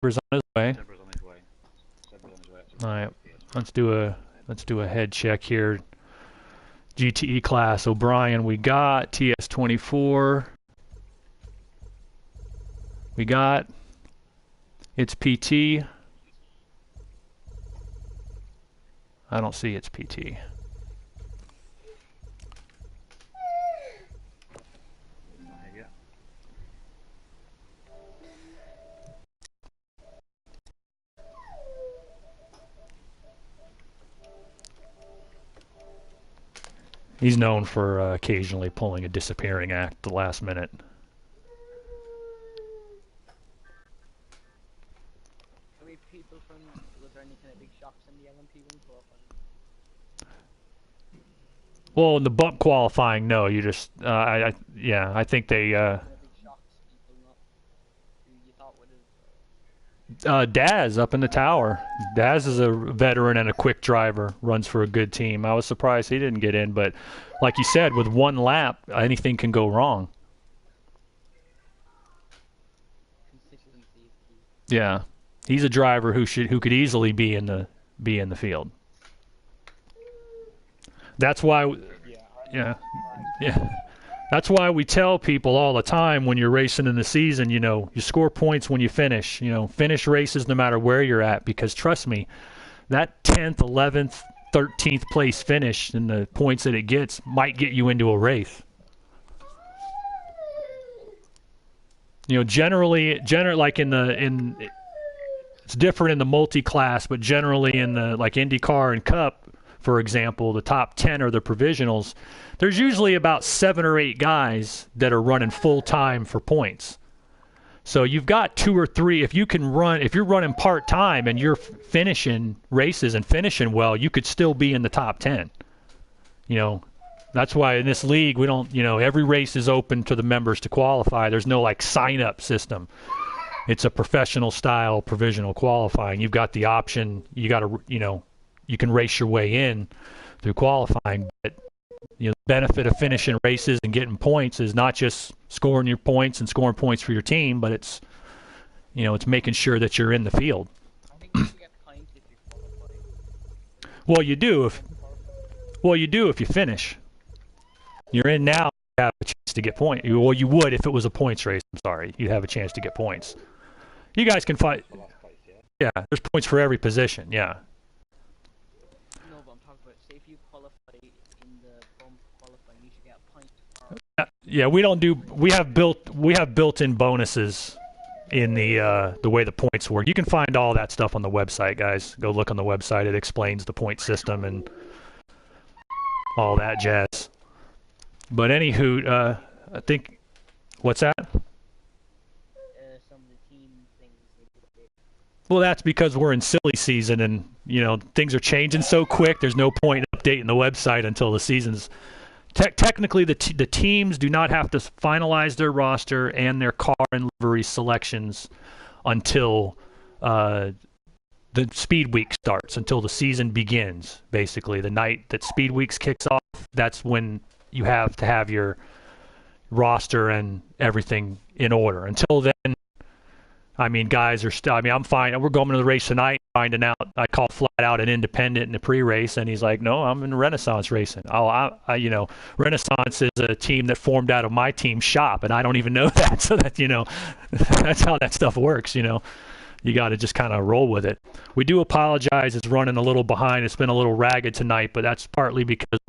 Zebra's on his way. Zebra's on his way. All right, let's do a head check here. GTE class O'Brien, we got TS24. We got it's PT. I don't see it's PT. He's known for occasionally pulling a disappearing act at the last minute. Was there any kind of big shocks in the LMP1 qualifying? Well, in the bump qualifying, no. You just, yeah, I think they. Daz up in the tower. Daz is a veteran and a quick driver. Runs for a good team. I was surprised he didn't get in, but like you said, with one lap, anything can go wrong. Yeah, he's a driver who could easily be in the field. That's why, yeah. That's why we tell people all the time when you're racing in the season, you know, you score points when you finish. You know, finish races no matter where you're at, because trust me, that 10th, 11th, 13th place finish and the points that it gets might get you into a race. You know, generally like it's different in the multi-class, but generally in the like IndyCar and Cup, for example, the top 10 are the provisionals. There's usually about 7 or 8 guys that are running full time for points. So you've got 2 or 3. If you're running part time and you're finishing races and finishing well, you could still be in the top 10. You know, that's why in this league we don't. You know, every race is open to the members to qualify. There's no like sign up system. It's a professional style provisional qualifying. You've got the option. You got to, you know, you can race your way in through qualifying, but you know, the benefit of finishing races and getting points is not just scoring your points and scoring points for your team, but it's, you know, it's making sure that you're in the field. I think you get points if you qualify. Well, you do if you finish. You're in now, you have a chance to get points. Well, you would if it was a points race. I'm sorry, you'd have a chance to get points. You guys can fight. Yeah, there's points for every position. Yeah. Yeah, we have built-in bonuses in the way the points work. You can find all that stuff on the website, guys. Go look on the website. It explains the point system and all that jazz. But anywho, I think what's that? Some of the team things. Well, that's because we're in silly season and, you know, things are changing so quick. There's no point in updating the website until the season's. Technically, the teams do not have to finalize their roster and their car and livery selections until the Speed Week starts, until the season begins. Basically, the night that Speed Weeks kicks off, that's when you have to have your roster and everything in order. Until then, I mean, guys are still. I mean, I'm fine. We're going to the race tonight, finding out. I call flat out an independent in the pre-race, and he's like, "No, I'm in Renaissance racing." You know, Renaissance is a team that formed out of my team shop, and I don't even know that. So that, you know, that's how that stuff works. You know, you got to just kind of roll with it. We do apologize. It's running a little behind. It's been a little ragged tonight, but that's partly because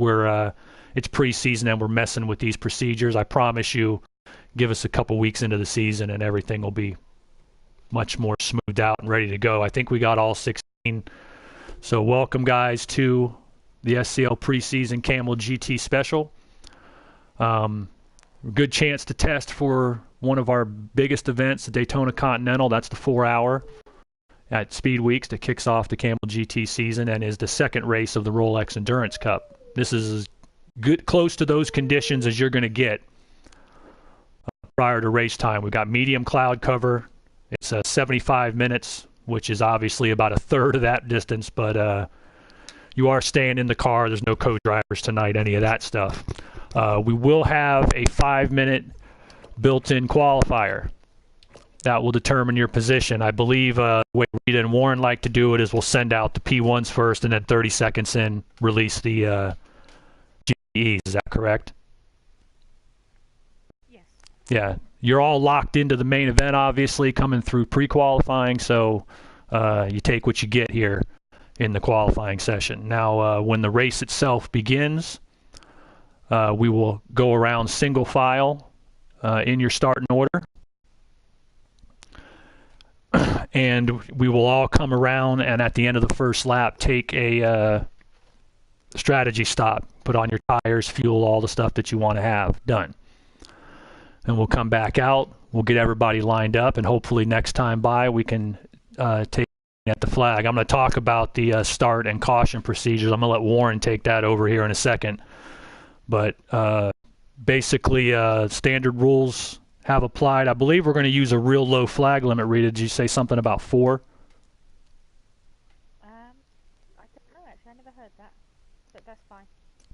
it's preseason and we're messing with these procedures. I promise you, give us a couple weeks into the season, and everything will be much more smoothed out and ready to go. I think we got all 16. So welcome, guys, to the SCL Preseason Camel GT Special. Good chance to test for one of our biggest events, the Daytona Continental. That's the 4-hour at Speed Weeks that kicks off the Camel GT season and is the second race of the Rolex Endurance Cup. This is as good, close to those conditions as you're going to get prior to race time. We've got medium cloud cover. It's 75 minutes, which is obviously about a third of that distance, but you are staying in the car. There's no co-drivers tonight, any of that stuff. We will have a 5-minute built-in qualifier. that will determine your position. I believe the way Rita and Warren like to do it is we'll send out the P1s first, and then 30 seconds in, release the GEs. Is that correct? Yes. Yeah. You're all locked into the main event, obviously, coming through pre-qualifying, so you take what you get here in the qualifying session. Now, when the race itself begins, we will go around single file in your starting order. And we will all come around, and at the end of the first lap, take a strategy stop. Put on your tires, fuel, all the stuff that you want to have done. And we'll come back out. We'll get everybody lined up, and hopefully next time by we can take at the flag. I'm going to talk about the start and caution procedures. I'm going to let Warren take that over here in a second. But basically, standard rules have applied. I believe we're going to use a real low flag limit. Rita, did you say something about 4? I don't know, actually. I never heard that. But that's fine.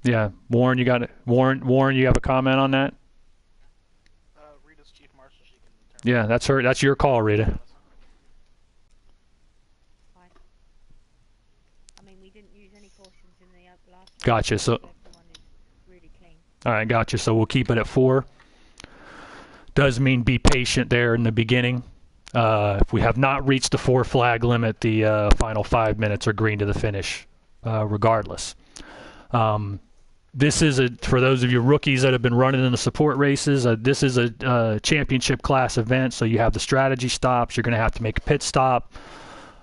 Yeah. Warren, you got it. Warren, you have a comment on that? Rita's chief marshal. She can determine. Yeah, that's her. That's your call, Rita. Fine. I mean, we didn't use any cautions in the last race, Gotcha. So, everyone is really clean. all right, gotcha. So we'll keep it at 4. Does mean be patient there in the beginning. If we have not reached the 4 flag limit, the final 5 minutes are green to the finish, regardless. This is for those of you rookies that have been running in the support races, this is a championship class event, so you have the strategy stops. You're going to have to make a pit stop.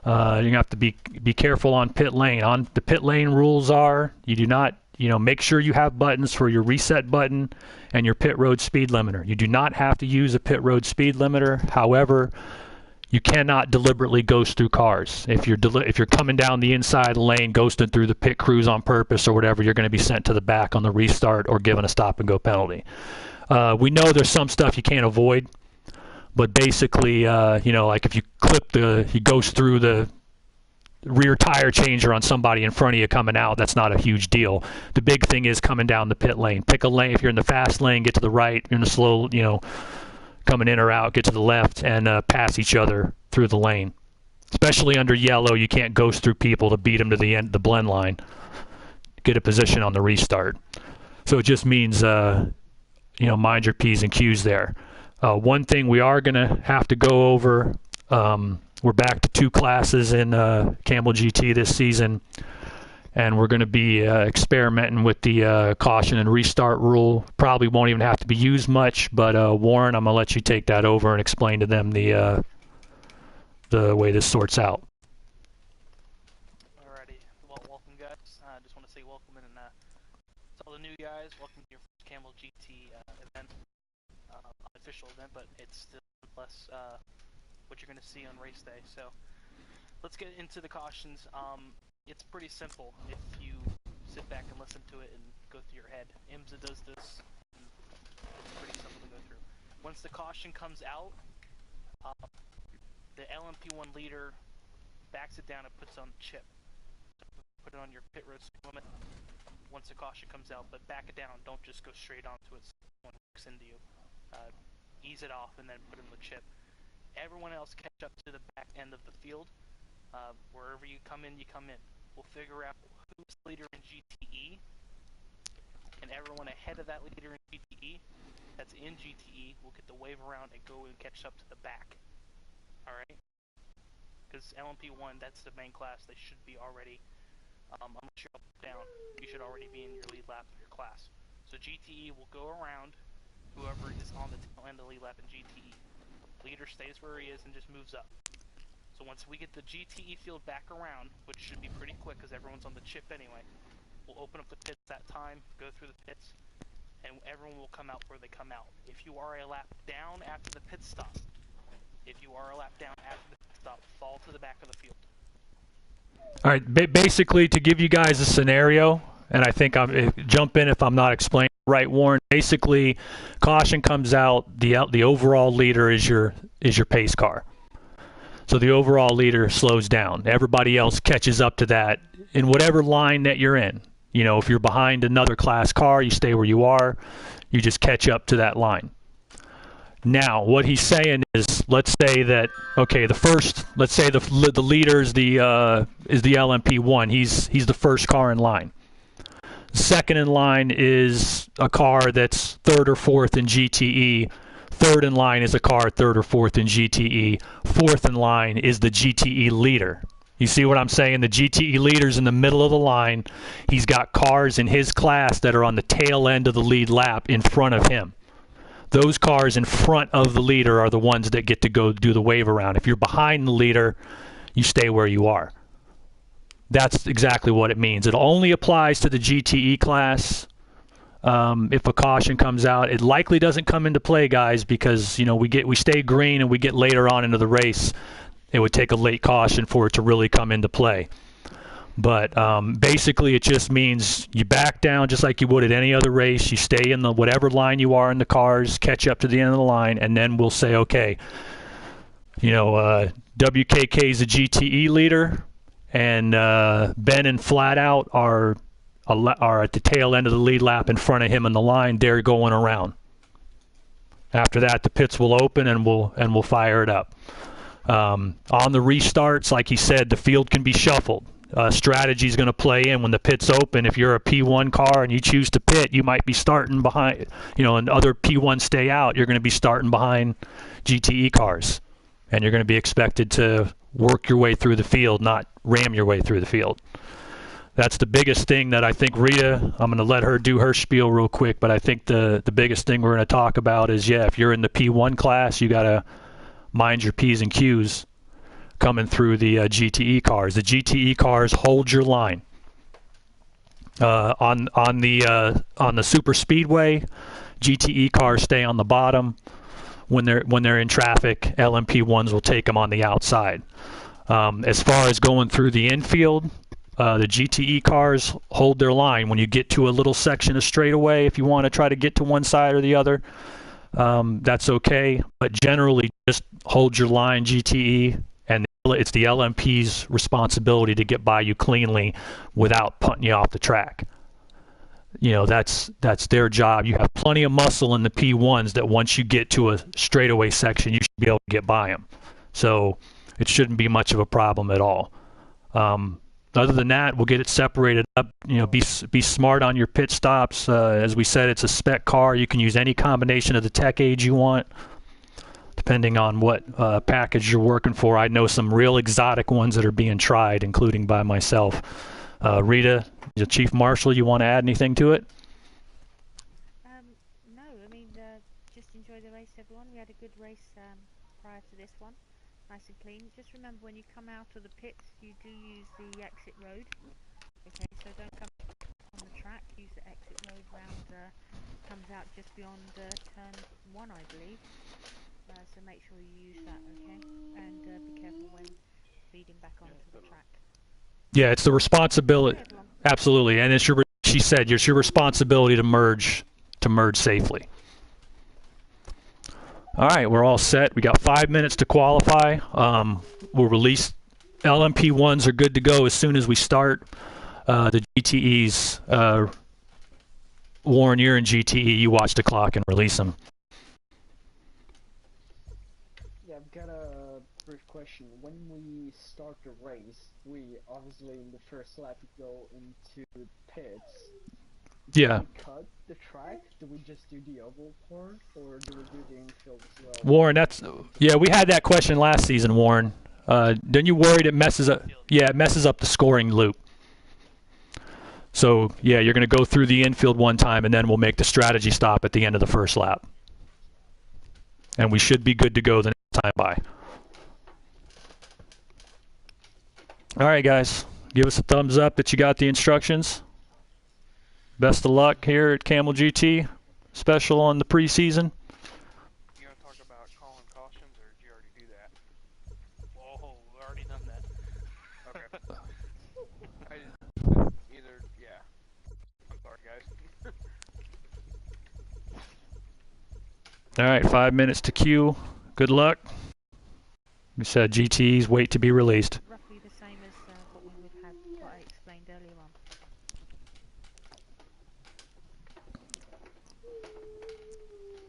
You're going to have to be careful on pit lane. On the pit lane rules are you do not, make sure you have buttons for your reset button and your pit road speed limiter. You do not have to use a pit road speed limiter. However, you cannot deliberately ghost through cars. If you're coming down the inside of the lane, ghosting through the pit crews on purpose or whatever, you're going to be sent to the back on the restart or given a stop and go penalty. We know there's some stuff you can't avoid, but basically, like if you you ghost through the rear tire changer on somebody in front of you coming out, that's not a huge deal. The big thing is coming down the pit lane. Pick a lane. If you're in the fast lane, get to the right. If you're in the slow, coming in or out, get to the left and pass each other through the lane. Especially under yellow, you can't ghost through people to beat them to the end, the blend line. Get a position on the restart. So it just means, mind your P's and Q's there. One thing we are going to have to go over, we're back to 2 classes in Camel GT this season, and we're going to be experimenting with the caution and restart rule. Probably won't even have to be used much, but Warren, I'm going to let you take that over and explain to them the way this sorts out. Alrighty. Well, welcome, guys. I just want to say welcome and to all the new guys. Welcome to your first Camel GT event, unofficial event, but it's still less what you're going to see on race day. So let's get into the cautions. It's pretty simple if you sit back and listen to it and go through your head. IMSA does this. It's pretty simple to go through. Once the caution comes out, the LMP1 leader backs it down and puts on the chip. Put it on your pit road speed limit once the caution comes out, but back it down. Don't just go straight onto it so someone hooks into you. Ease it off and then put in the chip. Everyone else catch up to the back end of the field. Wherever you come in, you come in. We'll figure out who's leader in GTE, and everyone ahead of that leader in GTE, that's in GTE, will get the wave around and go and catch up to the back. Alright? Because LMP1, that's the main class, they should be already, unless you're up down, you should already be in your lead lap of your class. So GTE will go around whoever is on the tail end of the lead lap in GTE. Leader stays where he is and just moves up. So once we get the GTE field back around, which should be pretty quick because everyone's on the chip anyway, we'll open up the pits that time, go through the pits, and everyone will come out where they come out. If you are a lap down after the pit stop, fall to the back of the field. All right, basically to give you guys a scenario, and I think jump in if I'm not explaining right, Warren. Basically, caution comes out. The overall leader is your pace car. So the overall leader slows down. Everybody else catches up to that in whatever line that you're in. If you're behind another class car, you stay where you are. You just catch up to that line. Now, what he's saying is, let's say that let's say the leader is the LMP1. He's the first car in line. Second in line is a car that's third or fourth in GTE. Third in line is a car third or fourth in GTE. Fourth in line is the GTE leader. You see what I'm saying? The GTE leader's in the middle of the line. He's got cars in his class that are on the tail end of the lead lap in front of him. Those cars in front of the leader are the ones that get to go do the wave around. If you're behind the leader, you stay where you are. That's exactly what it means. It only applies to the GTE class. If a caution comes out, it likely doesn't come into play, guys, because we stay green and we get later on into the race. It would take a late caution for it to really come into play. But basically, it just means you back down just like you would at any other race. You stay in the whatever line you are in the cars, catch up to the end of the line, and then we'll say, okay, WKK is a GTE leader, and Ben and Flat Out are at the tail end of the lead lap in front of him in the line. They're going around. After that, the pits will open and we'll fire it up. On the restarts, like he said, the field can be shuffled. Strategy is going to play in when the pits open. If you're a P1 car and you choose to pit, you might be starting behind, and other P1 stay out. You're going to be starting behind GTE cars, and you're going to be expected to work your way through the field, not ram your way through the field. That's the biggest thing that I think Rita, I'm going to let her do her spiel real quick, but I think the biggest thing we're going to talk about is, if you're in the P1 class, you got to mind your P's and Q's coming through the GTE cars. The GTE cars hold your line. On the super speedway, GTE cars stay on the bottom. When they're in traffic, LMP1s will take them on the outside. As far as going through the infield, the GTE cars hold their line. When you get to a little section of straightaway, if you want to try to get to one side or the other, that's okay. But generally, just hold your line, GTE, and it's the LMP's responsibility to get by you cleanly without punting you off the track. That's their job. You have plenty of muscle in the P1s that once you get to a straightaway section, you should be able to get by them. So it shouldn't be much of a problem at all. Other than that, we'll get it separated up. Be smart on your pit stops. As we said, it's a spec car. You can use any combination of the tech age you want, depending on what package you're working for. I know some real exotic ones that are being tried, including by myself. Rita, the Chief Marshal, you want to add anything to it? No, I mean, just enjoy the race, everyone. We had a good race prior to this one. Nice and clean. Just remember, when you come out of the pits, you do use the exit road. Okay, so don't come on the track. Use the exit road round. Comes out just beyond turn 1, I believe. So make sure you use that, okay? And be careful when feeding back onto the track. Yeah, it's the responsibility. Absolutely, and it's it's your responsibility to merge safely. All right, we're all set. We got 5 minutes to qualify. We'll release LMP1s are good to go as soon as we start. The GTEs, Warren, you're in GTE. You watch the clock and release them. Yeah, I've got a brief question. When we start the race, we obviously in the first lap go into the pits. Yeah. Do we cut the track? Do we just do the oval part, or do we do the infield as well? Warren, we had that question last season, Warren. Then you worried it messes up? Yeah, it messes up the scoring loop. So yeah, you're going to go through the infield one time, and then we'll make the strategy stop at the end of the first lap, and we should be good to go the next time by. All right, guys, give us a thumbs up that you got the instructions. Best of luck here at Camel GT, special on the preseason. You want to talk about calling cautions, or did you already do that? Whoa, we already done that. Okay. I'm sorry, guys. All right, 5 minutes to queue. Good luck. We said GTs wait to be released. Roughly the same as what we would have, what I explained earlier on.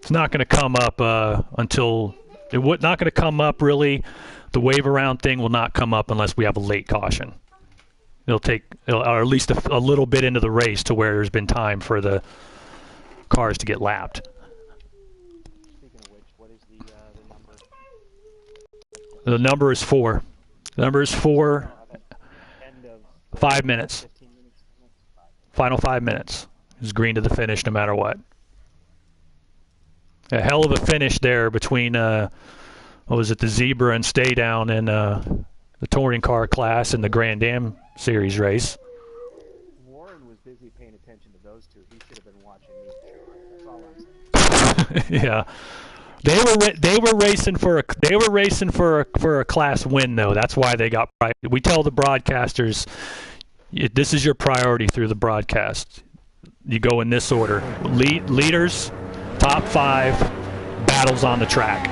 It's not going to come up until not going to come up really. The wave around thing will not come up unless we have a late caution. Or at least a little bit into the race to where there's been time for the cars to get lapped. Speaking of which, what is the number? The number is 4. The number is 4. End of 5 minutes. 15 minutes. Final 5 minutes. It's green to the finish no matter what. A hell of a finish there between, the Zebra and Stay Down in the touring car class and the Grand Am Series race. Warren was busy paying attention to those two. He should have been watching me, Sean. That's all I'm saying. Yeah. They were racing for a class win though. That's why they got. We tell the broadcasters, this is your priority through the broadcast. You go in this order: leaders, top 5, battles on the track.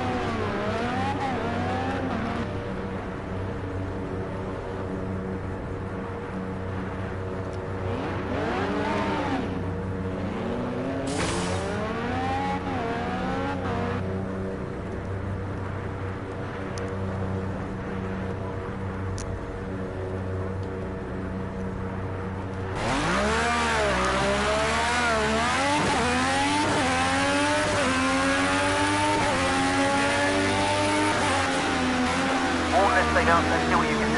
Let's see what you can do.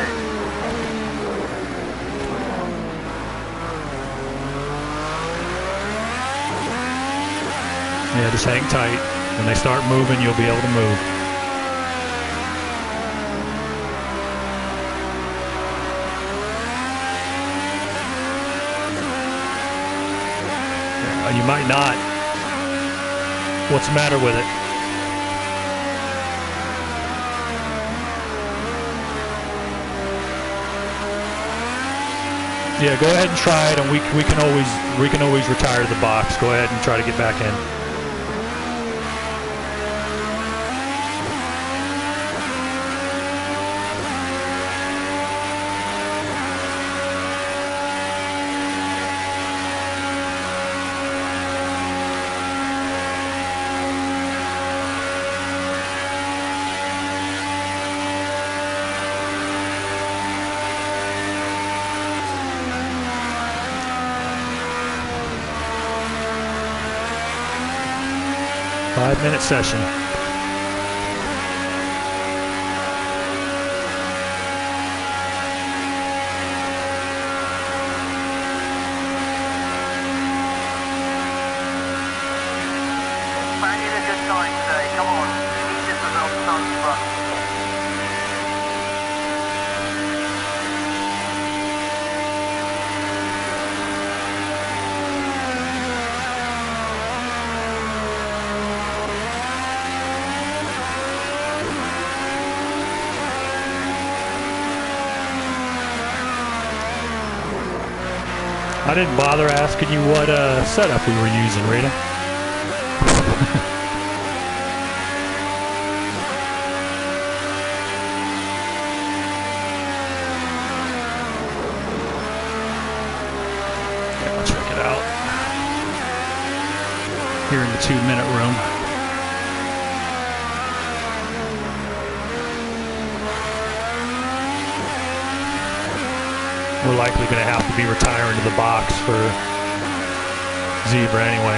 Yeah, just hang tight. When they start moving, you'll be able to move. You might not. What's the matter with it? Yeah, go ahead and try it, and we can always retire to the box. Go ahead and try to get back in. Five-minute session. Man, you did a good time today. Come on. Keep this result starting front. I didn't bother asking you what setup we were using, Rita. Yeah, I'll check it out. Here in the 2-minute room. We're likely going to have to be retiring to the box for Zebra anyway.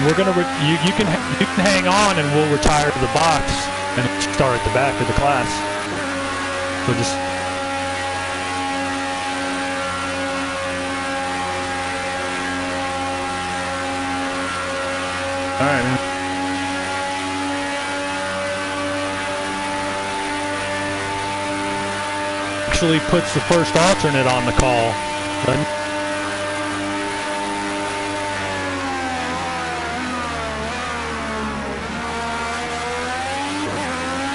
We're gonna you can hang on and we'll retire to the box and start at the back of the class. So just all right, man. Actually puts the first alternate on the call.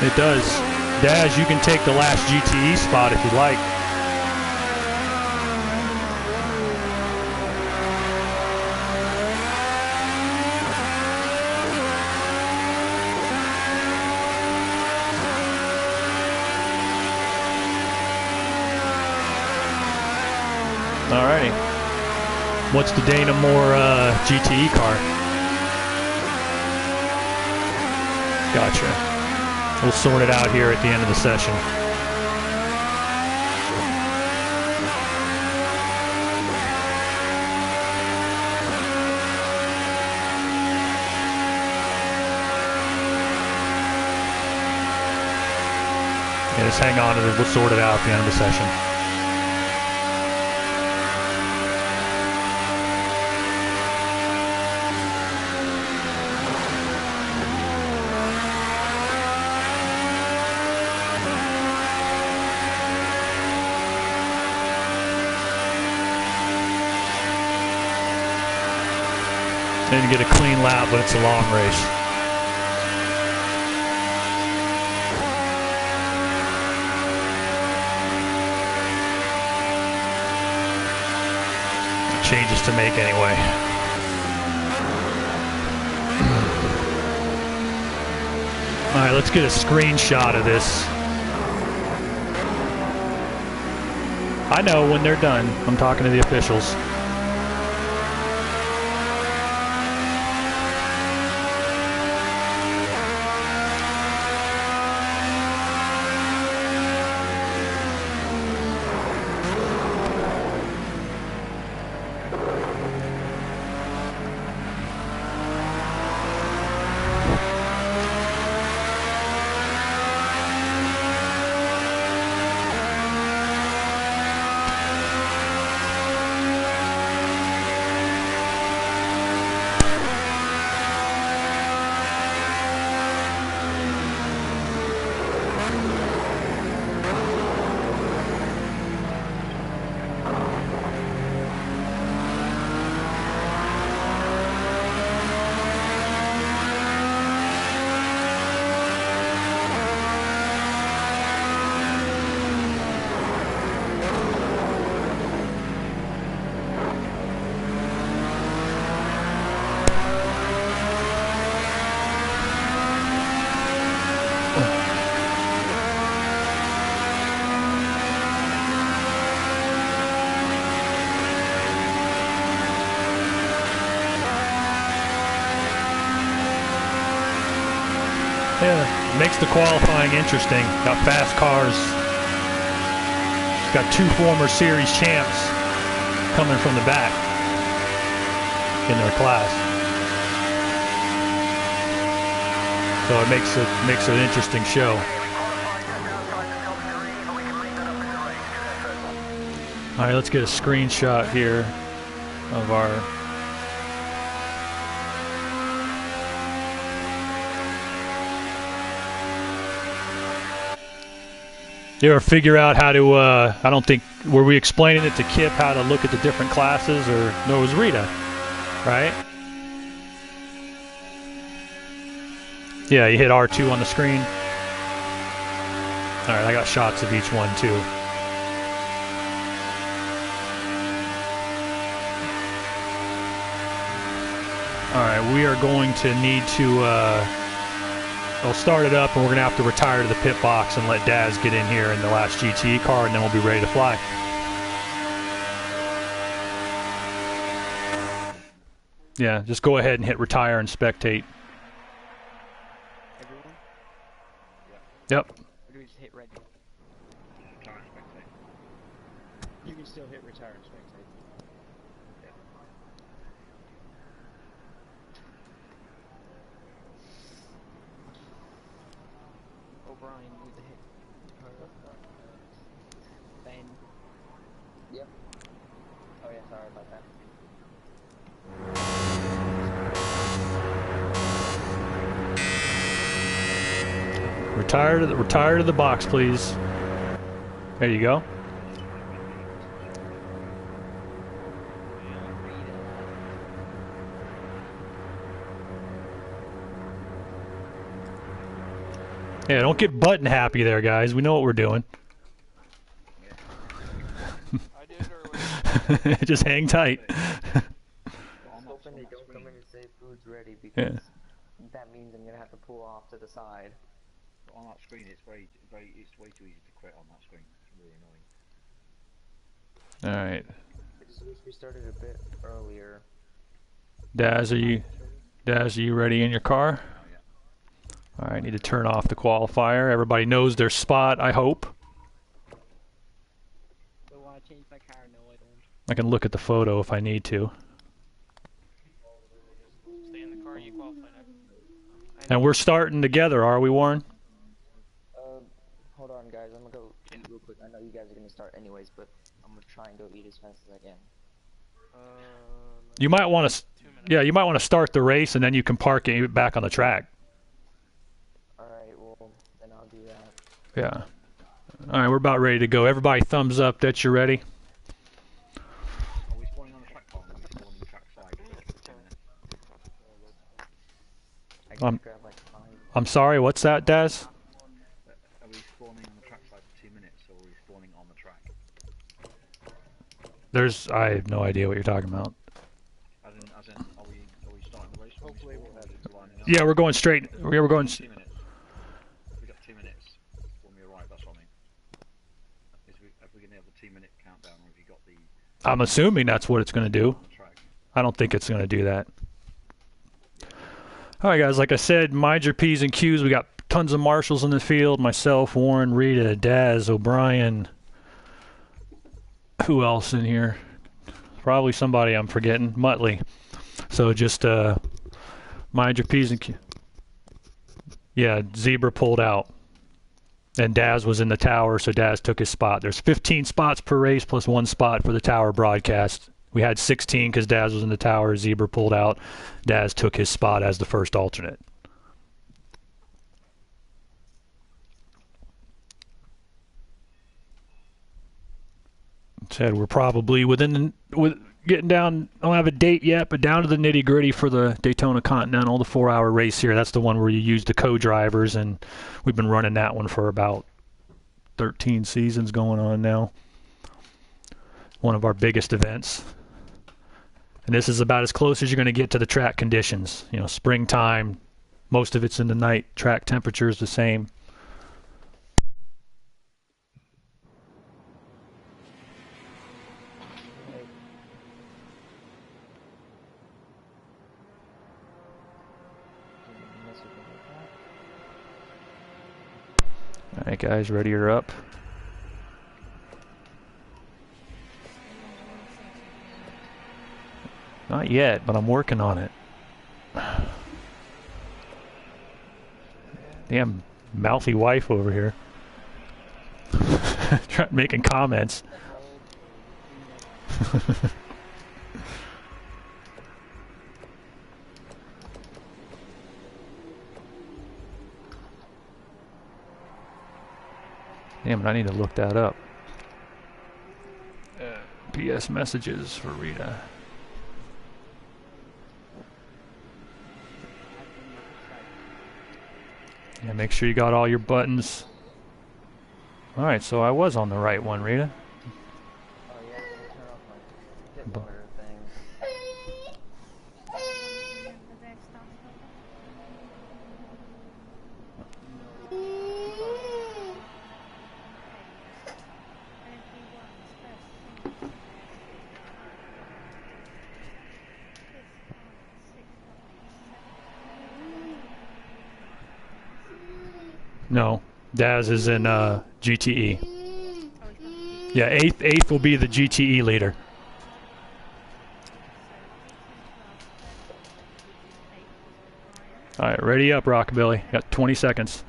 It does. Daz, you can take the last GTE spot if you like. Alrighty. What's the Dana Moore GTE car? Gotcha. We'll sort it out here at the end of the session. Yeah, just hang on to it. We'll sort it out at the end of the session. Didn't get a clean lap, but it's a long race. Changes to make anyway. Alright, let's get a screenshot of this. I know when they're done. I'm talking to the officials. Yeah, makes the qualifying interesting. Got fast cars. Got two former series champs coming from the back in their class. So it makes an interesting show. All right, let's get a screenshot here of our You ever figure out how to, I don't think, were we explaining it to Kip how to look at the different classes, or, no, it was Rita, right? Yeah, you hit R2 on the screen. Alright, I got shots of each one, too. Alright, we are going to need to, I'll start it up, and we're going to have to retire to the pit box and let Daz get in here in the last GTE car, and then we'll be ready to fly. Yeah, just go ahead and hit retire and spectate. Everyone? Yep. Or do we just hit ready? Retire and spectate. You can still hit retire and spectate. O'Brien with the hit. Ben. Yep. Oh yeah, sorry about that. Retire to the box, please. There you go. Yeah, don't get button happy there, guys. We know what we're doing. I did earlier. Just hang tight. I'm hoping they don't come in and say food's ready, because that means I'm gonna have to pull off to the side. On that screen, it's way too easy to quit on that screen. It's really annoying. All right. We started a bit earlier. Daz, are you ready in your car? Oh, yeah. All right, I need to turn off the qualifier. Everybody knows their spot, I hope. Do I want to change my car? No, I don't. I can look at the photo if I need to. Stay in the car, you qualify now. And we're starting together, are we, Warren? Hold on, guys. I'm gonna go eat real quick. I know you guys are gonna start anyways, but I'm gonna try and go eat as fast as I can. You might want to, 2 minutes. yeah, you might want to start the race and then you can park it back on the track. Alright, well, then I'll do that. Yeah. All right, we're about ready to go. Everybody, thumbs up that you're ready. Are we spawning on the track farm? Are we spawning on track 5 for 2 minutes? I can grab like 5. I'm sorry, what's that, Daz? Are we spawning on the track side for 2 minutes, or are we spawning on the track? I have no idea what you're talking about. As in, are we starting the race? Or Hopefully we'll have it. lining up? Yeah, we're going straight. Yeah, we're going. 2 minutes. We got 2 minutes when we arrive. That's what I mean. Have we got the 2-minute countdown, or have you got the I'm assuming that's what it's going to do. on the track? I don't think it's going to do that. All right, guys, like I said, mind your P's and Q's. We got tons of marshals in the field. Myself, Warren, Rita, Daz, O'Brien. Who else in here? Probably somebody I'm forgetting. Muttley. So just mind your P's and Q's. Yeah, Zebra pulled out. And Daz was in the tower, so Daz took his spot. There's 15 spots per race plus 1 spot for the tower broadcast. We had 16 because Daz was in the tower. Zebra pulled out. Daz took his spot as the first alternate. Said we're probably with getting down. I don't have a date yet, but down to the nitty gritty for the Daytona Continental, the 4-hour race here. That's the one where you use the co-drivers, and we've been running that one for about 13 seasons going on now. One of our biggest events. And this is about as close as you're going to get to the track conditions. You know, springtime, most of it's in the night. Track temperature is the same. All right, guys, ready or up? Not yet, but I'm working on it. Damn mouthy wife over here. Making comments. Damn it, I need to look that up. PS messages for Rita. Yeah, make sure you got all your buttons. Alright, so I was on the right one, Rita. Oh yeah, I'm gonna turn off my hit monitor thing. No, Daz is in GTE. Yeah, eighth will be the GTE leader. All right, ready up, Rockabilly. Got 20 seconds.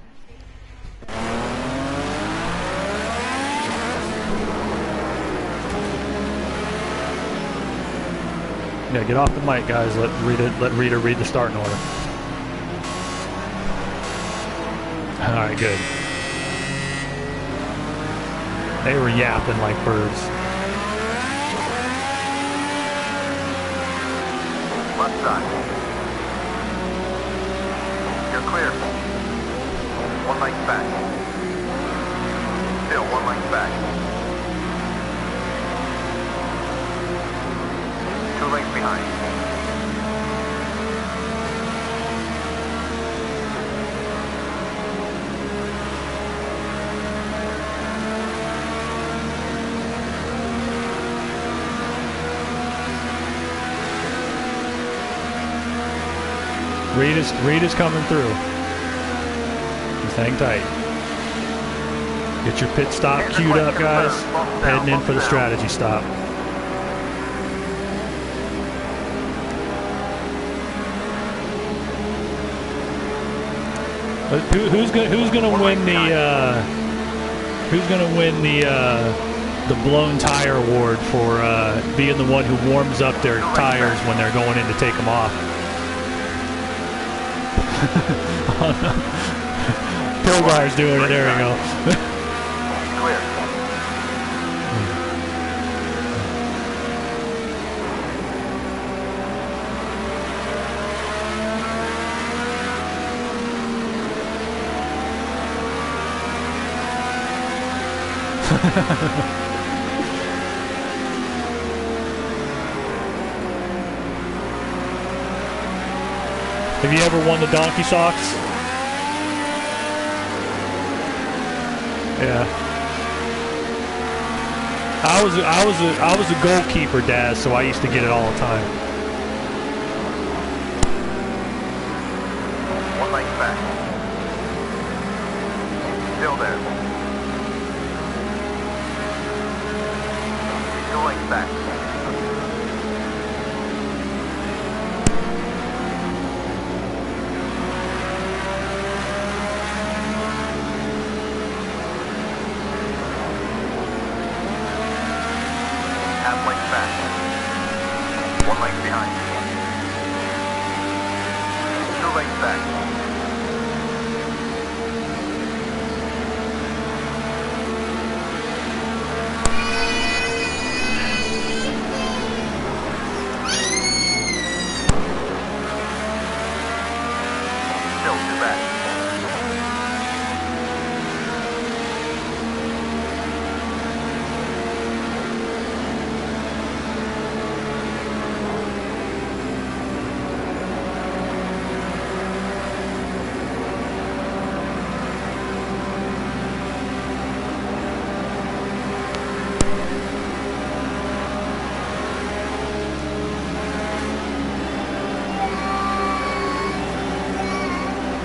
Yeah, get off the mic, guys. Let Rita read the starting order. All right, good. They were yapping like birds. Left side. You're clear. 1 length back. Still 1 length back. 2 lengths behind. Reed is coming through. Just hang tight. Get your pit stop queued up, guys. Heading in for the strategy stop. Who's gonna win the blown tire award for being the one who warms up their tires when they're going in to take them off? Pilgar's doing it. There we go. Clear. Have you ever won the donkey socks? Yeah. I was a goalkeeper, Daz, so I used to get it all the time. 1 length back. Still there. 2 lengths back. Half length back. 1 length behind. 2 lengths back. Still 2 back.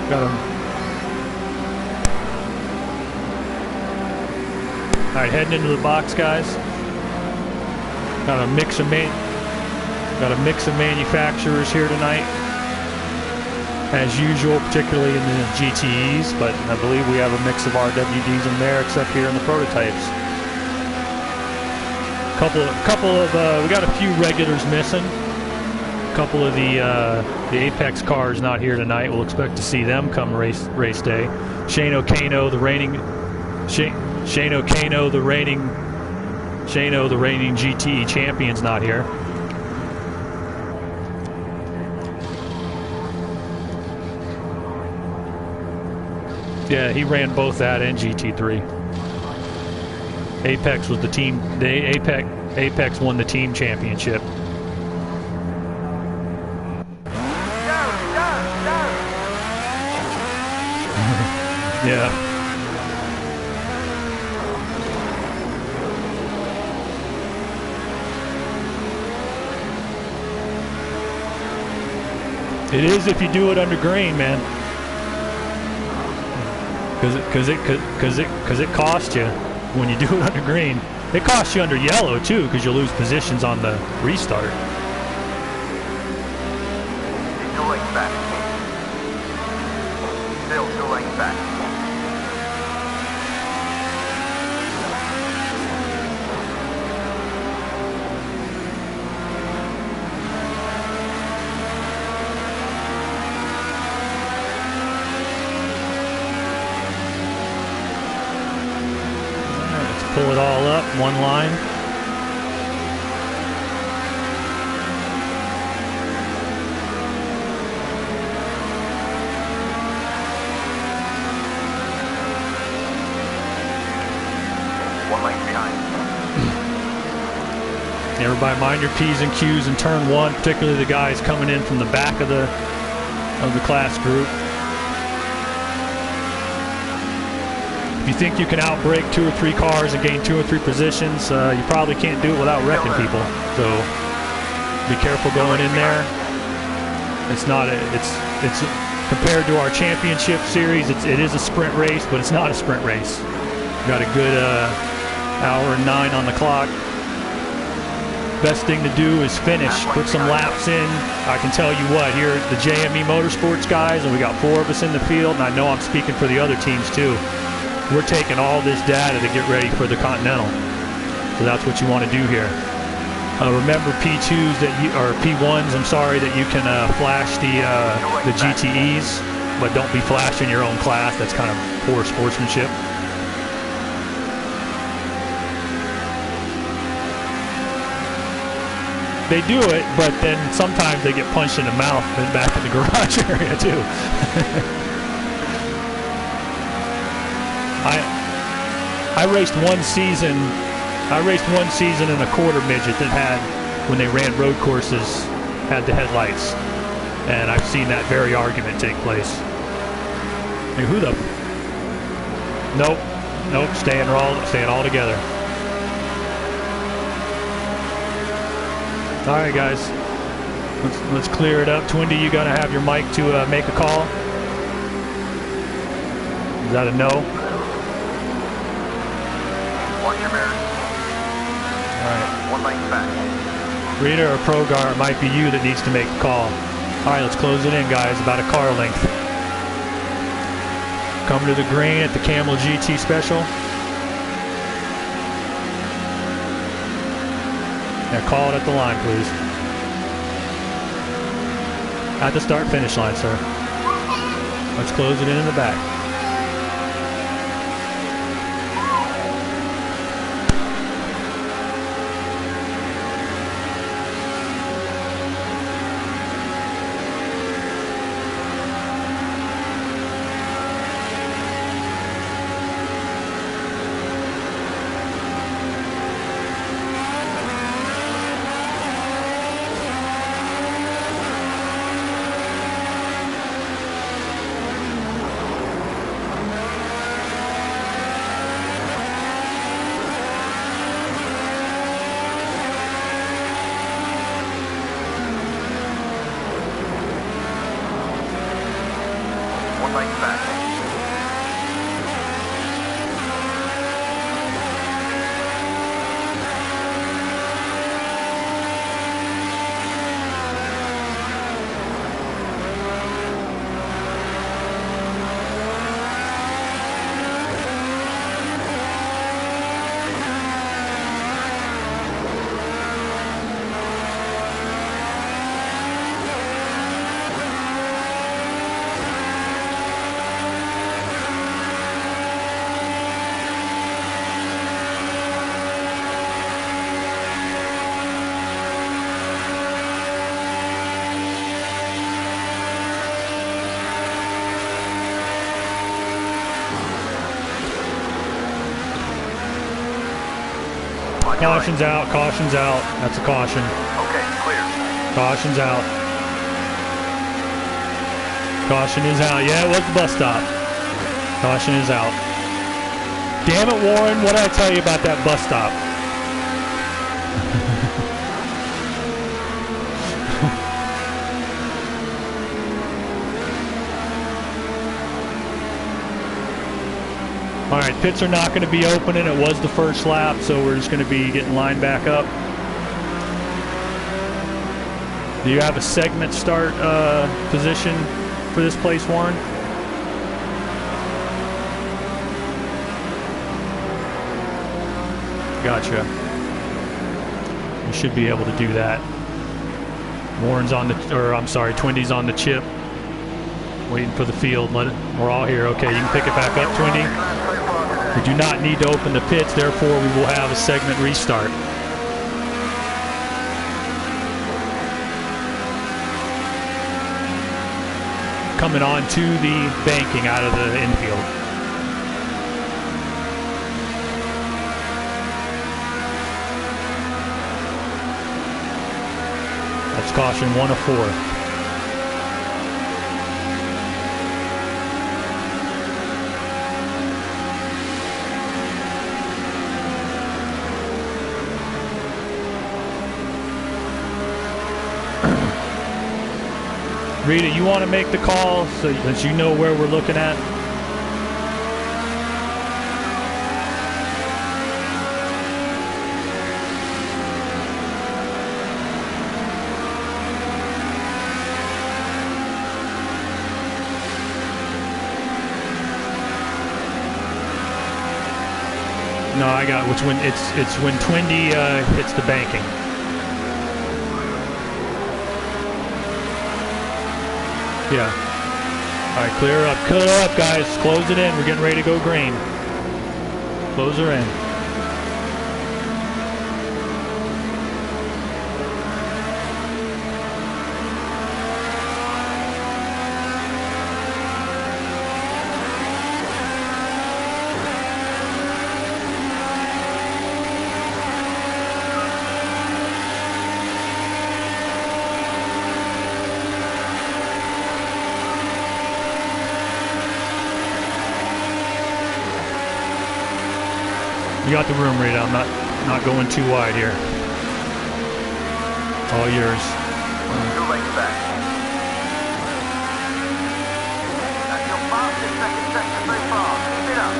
Got him. All right, heading into the box, guys. Got a mix of manufacturers here tonight, as usual, particularly in the GTEs. But I believe we have a mix of RWDs in there, except here in the prototypes. We got a few regulars missing. Couple of the Apex cars not here tonight. We'll expect to see them come race day. Shane O'Kano, the reigning GTE champion's not here. Yeah, he ran both that and GT3. Apex was the team. Apex won the team championship. Yeah. It is if you do it under green, man. Cause it costs you when you do it under green. It costs you under yellow too, because you lose positions on the restart. 2 lengths back. Still 2 lengths back. Pull it all up, one line. Everybody mind your P's and Q's in turn one, particularly the guys coming in from the back of the class group. If you think you can outbrake 2 or 3 cars and gain 2 or 3 positions, you probably can't do it without wrecking people. So be careful going in there. It's it's compared to our championship series, it is a sprint race, but it's not a sprint race. Got a good hour and 9 on the clock. Best thing to do is finish, put some laps in. I can tell you what, here at the JME Motorsports guys, and we got 4 of us in the field, and I know I'm speaking for the other teams too. We're taking all this data to get ready for the Continental. So that's what you want to do here. Remember P2s or P1s, I'm sorry, that you can flash the GTEs, but don't be flashing your own class. That's kind of poor sportsmanship. They do it, but then sometimes they get punched in the mouth and back in the garage area too. I raced one season. I raced one season in a quarter midget that had, when they ran road courses, had the headlights, and I've seen that very argument take place. Hey, who the? Nope, staying all together. All right, guys, let's clear it up. Twindy, you gonna have your mic to make a call? Is that a no? Watch your mirrors. All right. 1 lane back. Rita or Progar, it might be you that needs to make a call. All right, let's close it in, guys. About a car length. Coming to the green at the Camel GT Special. Now call it at the line, please. At the start-finish line, sir. Let's close it in the back. Caution's out, caution's out. That's a caution. Okay, clear. Caution's out. Caution is out. Yeah, it was the bus stop. Caution is out. Damn it, Warren, what did I tell you about that bus stop? All right, pits are not going to be opening. It was the first lap, so we're just going to be getting lined back up. Do you have a segment start position for this place, Warren? Gotcha. You should be able to do that. Warren's on the, or I'm sorry, Twindy's on the chip. Waiting for the field. We're all here. Okay, you can pick it back up, Twindy. We do not need to open the pits, therefore we will have a segment restart. Coming on to the banking out of the infield. That's caution 1 of 4. Rita, you want to make the call so that you know where we're looking at? No, I got which when it's when Twindy hits the banking. Yeah. All right, clear up. Clear up, guys. Close it in. We're getting ready to go green. Close her in. You got the room, Rita. I'm not going too wide here. All yours. 2 lengths back. That's your fastest second sector so far. Keep it up.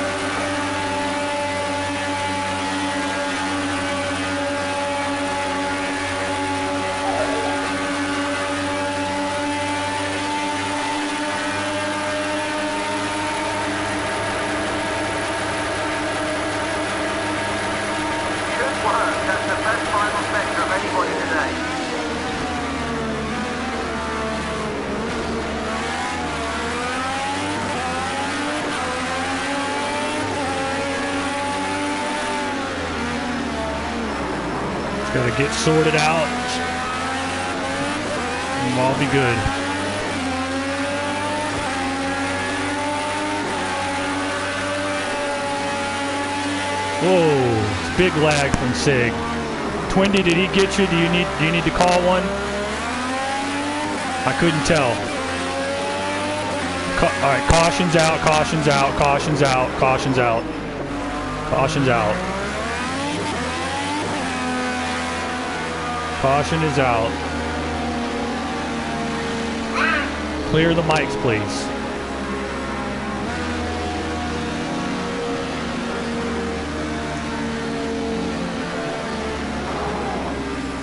That's the best final sector of anybody today. It's got to get sorted out. And we'll all be good. Whoa. Big lag from Sig. Twindy, did he get you? Do you need to call one? I couldn't tell. All right, caution's out, caution's out, caution's out, caution's out. Caution's out. Caution is out. Clear the mics, please.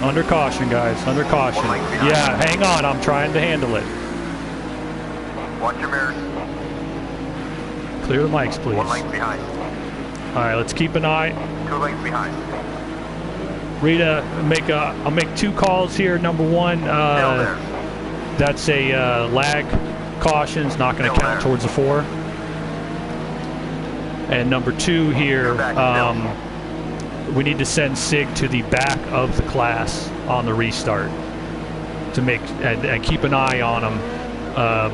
Under caution, guys. Under caution. Yeah, hang on. I'm trying to handle it. Watch your mirrors. Clear the mics, please. 1 length behind. All right, let's keep an eye. 2 lengths behind. Rita, I'll make 2 calls here. Number 1, that's a lag caution. It's not going to count towards the 4. And number 2 here, we need to send SIG to the back of the class on the restart to make and keep an eye on them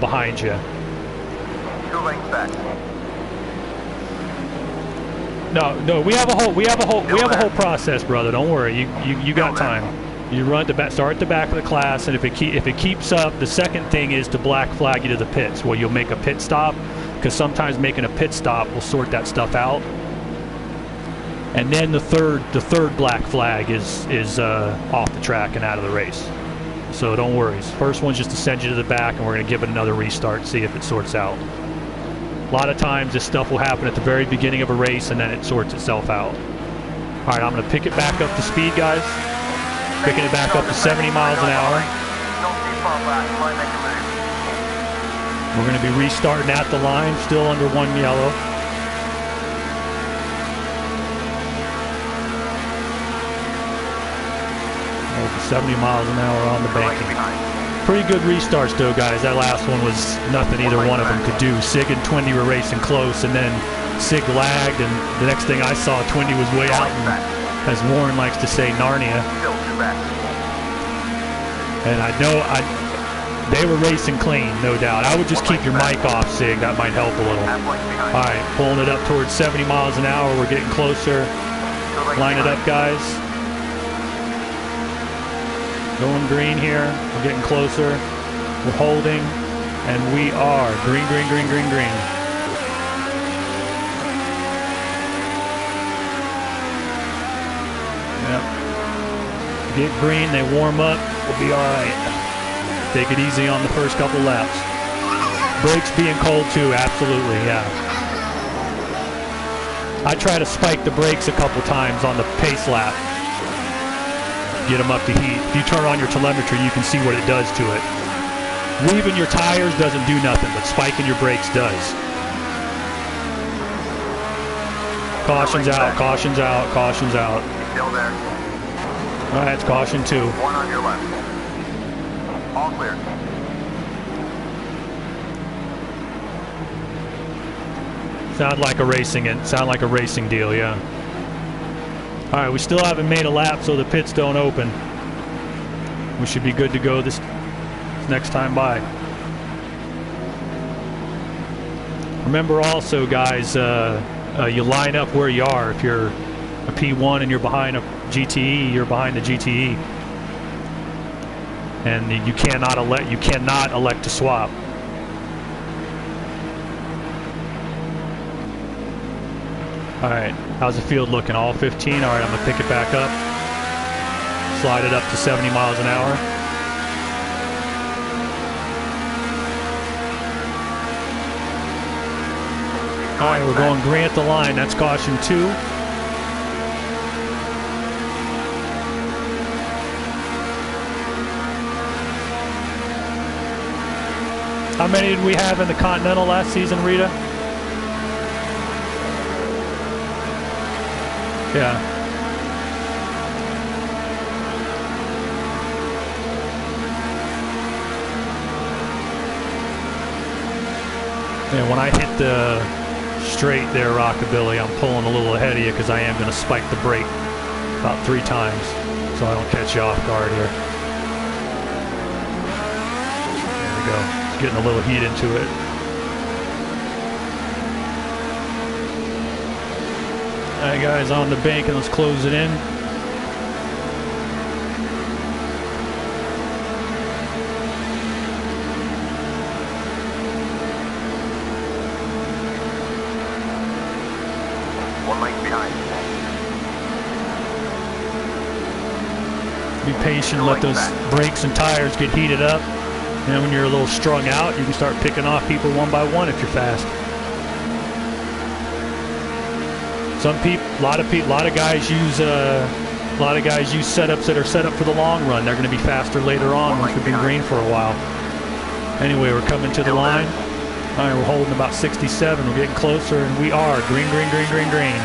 behind you. 2 lengths back. No, we have a whole process, brother. Don't worry. You got time. You run to back, start at the back of the class, and if it keeps up, the second thing is to black flag you to the pits, where you'll make a pit stop, because sometimes making a pit stop will sort that stuff out. And then the third black flag is off the track and out of the race. So don't worry. First one's just to send you to the back, and we're going to give it another restart, see if it sorts out. A lot of times this stuff will happen at the very beginning of a race, and then it sorts itself out. All right, I'm going to pick it back up to speed, guys. Picking it back up to 70 miles an hour. Not too far back, might make a move. We're going to be restarting at the line, still under 1 yellow. 70 miles an hour on the banking. Pretty good restarts though, guys. That last one was nothing either one of them could do. Sig and Twindy were racing close, and then Sig lagged, and the next thing I saw, Twindy was way out, and, as Warren likes to say, Narnia. And I know they were racing clean, no doubt. I would just keep your mic off, Sig. That might help a little. All right, pulling it up towards 70 miles an hour. We're getting closer. Line it up, guys. Going green here. We're getting closer. We're holding, and we are green, green, green, green, green. Yep. Get green. They warm up. We'll be all right. Take it easy on the first couple laps. Brakes being cold too, absolutely, yeah. I try to spike the brakes a couple times on the pace lap. Get them up to heat. If you turn on your telemetry, you can see what it does to it. Leaving your tires doesn't do nothing, but spiking your brakes does. Caution's out, caution's out, caution's out. Still there. All right, it's caution 2. One on your left. All clear. Sound like a racing deal, yeah. All right, we still haven't made a lap, so the pits don't open. We should be good to go this next time by. Remember also, guys, you line up where you are. If you're a P1 and you're behind a GTE, you're behind the GTE, and you cannot elect to swap. All right, how's the field looking? All 15? All right, I'm gonna pick it back up. Slide it up to 70 miles an hour. All right, we're going green at the line. That's caution 2. How many did we have in the Continental last season, Rita? Yeah. Yeah, when I hit the straight there, Rockabilly, I'm pulling a little ahead of you because I am going to spike the brake about 3 times so I don't catch you off guard here. There we go. Getting a little heat into it. All right, guys, on the bank, and let's close it in. One lane behind. Be patient, let those brakes and tires get heated up. And then when you're a little strung out, you can start picking off people one by one if you're fast. Some people, a lot of guys use setups that are set up for the long run. They're going to be faster later on once we've been green for a while. Anyway, we're coming to the line. All right, we're holding about 67. We're getting closer, and we are green, green, green, green, green.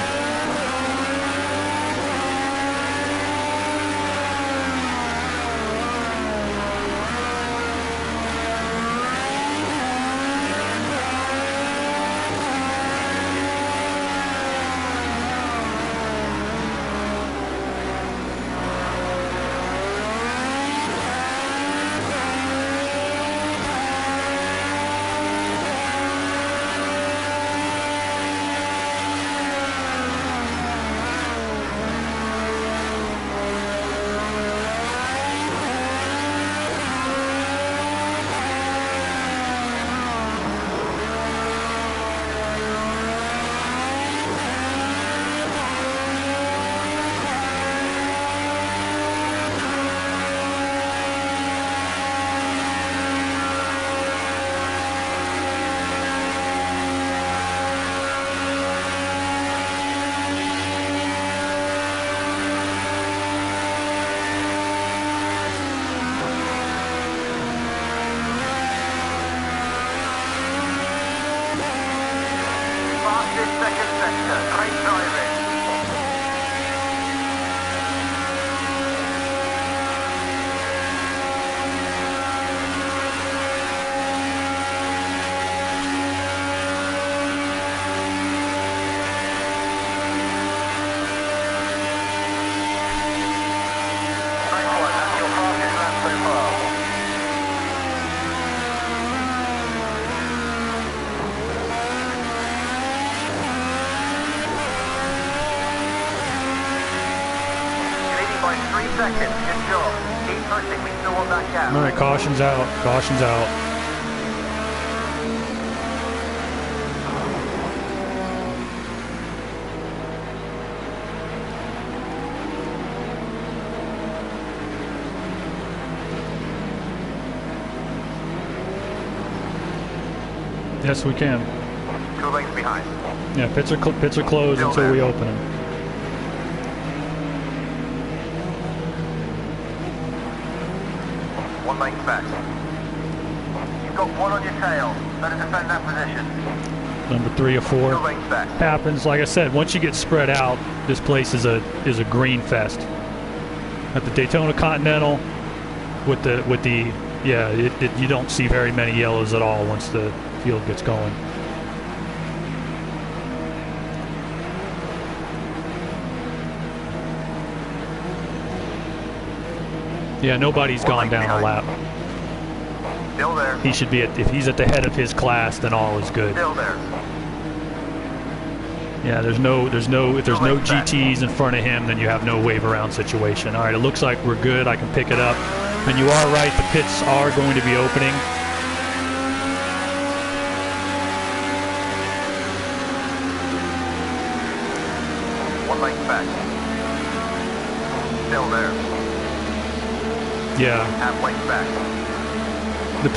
All right, caution's out. Caution's out. Yes, we can. 2 lanes behind. Yeah, pits are closed Still until there. we open them. One lane back. You've got one on your tail. Better defend that position. Number 3 or 4 2 lanes back. happens. Like I said, once you get spread out, this place is a green fest. At the Daytona Continental, with the yeah, you don't see very many yellows at all once the field gets going. Yeah, nobody's gone down a lap. Still there. He should be if he's at the head of his class, then all is good. Still there. Yeah, if there's no GTs in front of him, then you have no wave around situation. All right, it looks like we're good. I can pick it up. And you are right, the pits are going to be opening. One lane back. Still there. Yeah. Half lane back. The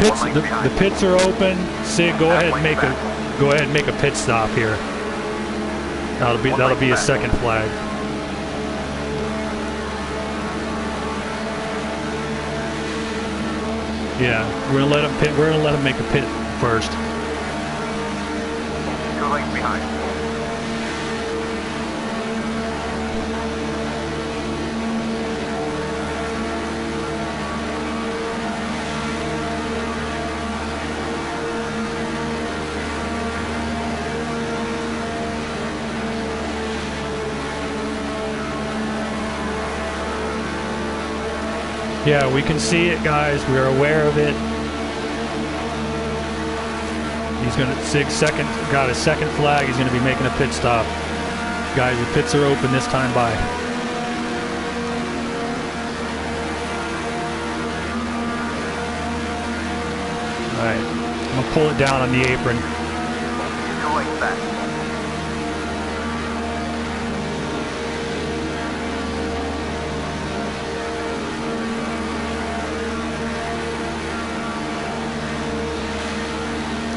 pits are open. Sig, go ahead and make a pit stop here. That'll be a second flag. Yeah, we're gonna let him pit. We're gonna let him make a pit first. 2 lanes behind. Yeah, we can see it, guys. We are aware of it. He's gonna got his second flag. He's gonna be making a pit stop. Guys, the pits are open this time by. All right, I'm gonna pull it down on the apron. 2 lanes back.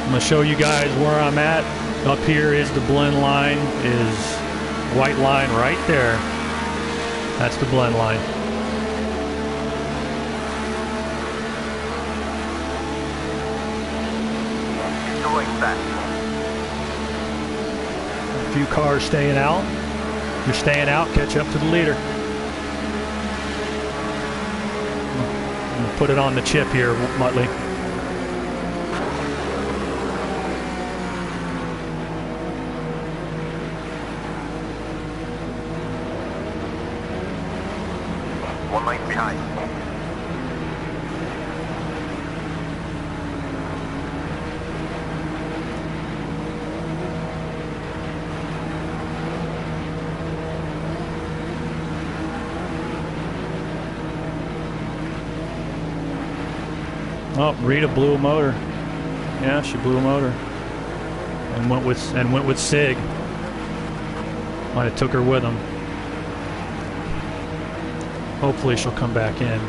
I'm gonna show you guys where I'm at. Up here is the blend line, is white line right there. That's the blend line. Back. A few cars staying out. If you're staying out, catch up to the leader. I'm gonna put it on the chip here, Muttley. One lane behind. Oh, Rita blew a motor. Yeah, she blew a motor. And went with Sig. Might have took her with him. Hopefully she'll come back in.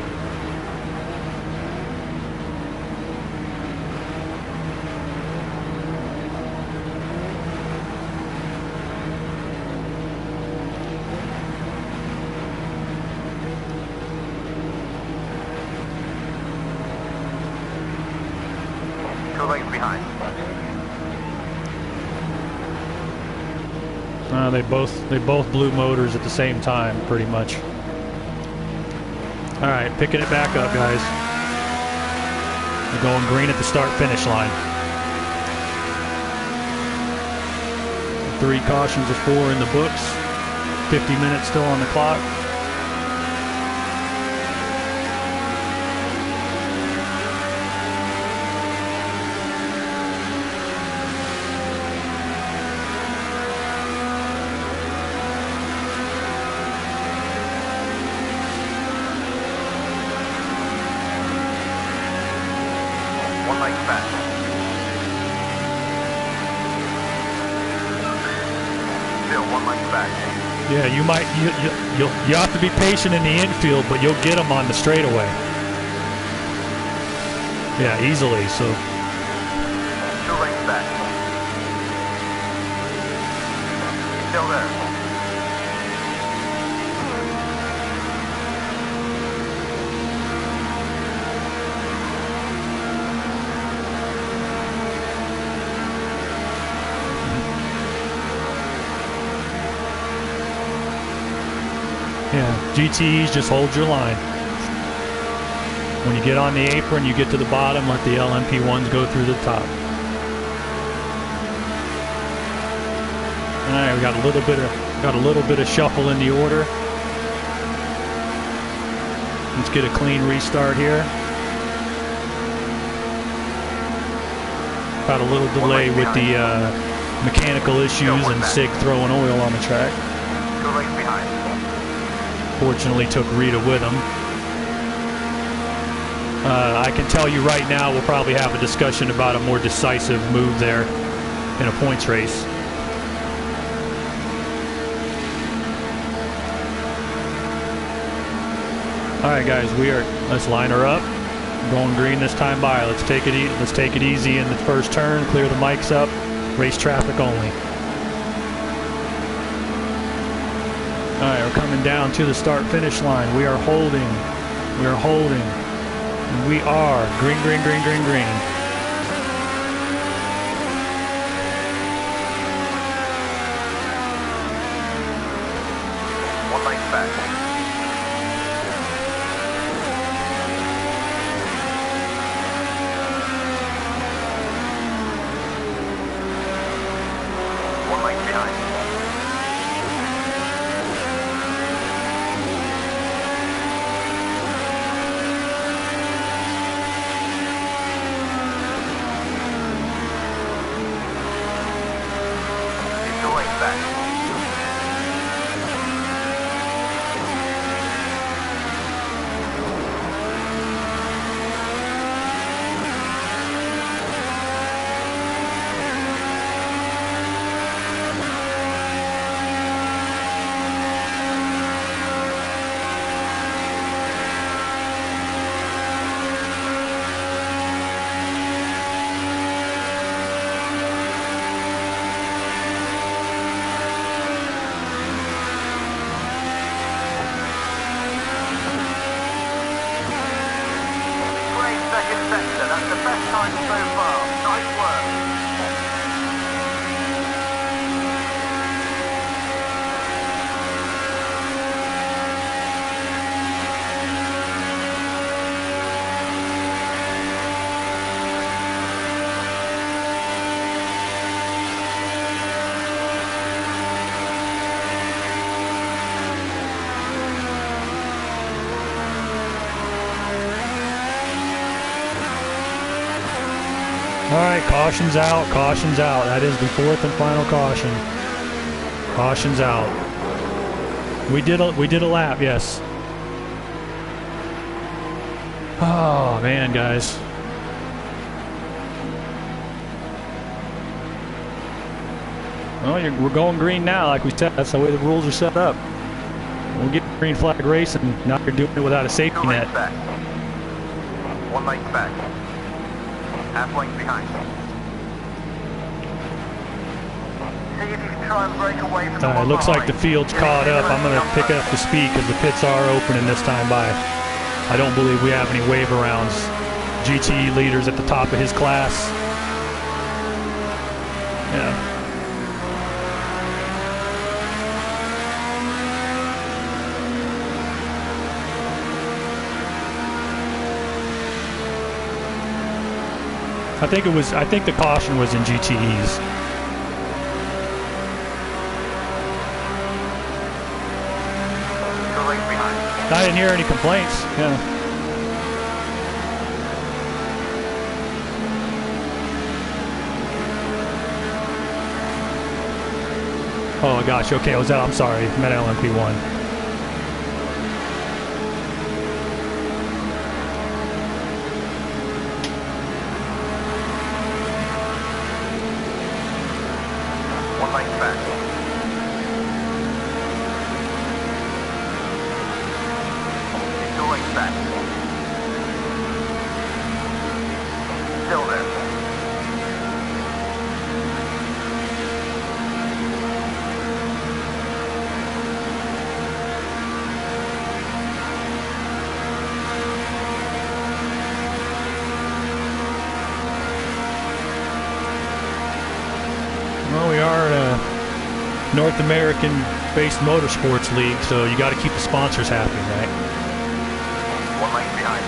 Behind. They both blew motors at the same time, pretty much. All right, picking it back up, guys. We're going green at the start-finish line. 3 cautions of 4 in the books. 50 minutes still on the clock. Yeah, you have to be patient in the infield, but you'll get them on the straightaway. Yeah, easily. So. 2 lanes back. Yeah, GTEs, just hold your line. When you get on the apron, you get to the bottom, let the LMP1s go through the top. All right, we got a little bit of shuffle in the order. Let's get a clean restart here. Got a little delay with the mechanical issues and SIG throwing oil on the track. Fortunately took Rita with him. I can tell you right now we'll probably have a discussion about a more decisive move there in a points race. All right, guys, let's line her up. Going green this time by. Let's take it easy in the first turn. Clear the mics up. Race traffic only. All right, we're coming down to the start-finish line. We are holding. We are holding. And we are green, green, green, green, green. One lane back. That's the best time so far. Nice work. All right, caution's out, caution's out. That is the fourth and final caution. Caution's out. We did a lap, yes. Oh man, guys. Well, we're going green now, like we said. That's the way the rules are set up. We'll get green flag racing. Now you're doing it without a safety net. Back. 1 lane back. Half lane behind. See if you can try and break away from the one It looks like behind. the field's caught up. I'm going to pick up the speed because the pits are opening this time by. I don't believe we have any wave arounds. GTE leaders at the top of his class. Yeah. I think the caution was in GTEs. I didn't hear any complaints. Yeah. Oh gosh, okay, I'm sorry, I'm at LMP1. Well, we are North American track-based motorsports league, so you got to keep the sponsors happy, right? 1 lane behind.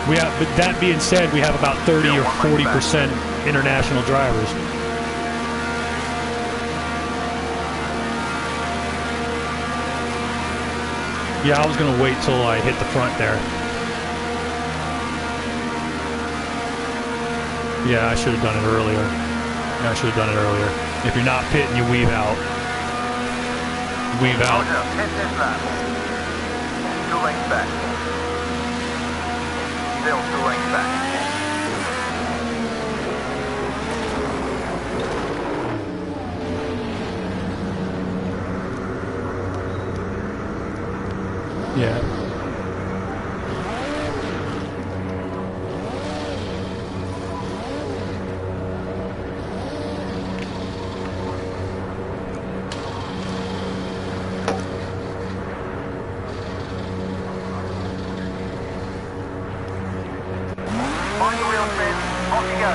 We have, but that being said, we have about 30 or 40% international drivers. Yeah, I was gonna wait till I hit the front there. Yeah, I should have done it earlier. Yeah, I should have done it earlier. If you're not pitting, you weave out. Weave out. Roger, 10 laps. 2 lanes back. Still 2 lanes back. Yeah. On your wheel spin. Off you go.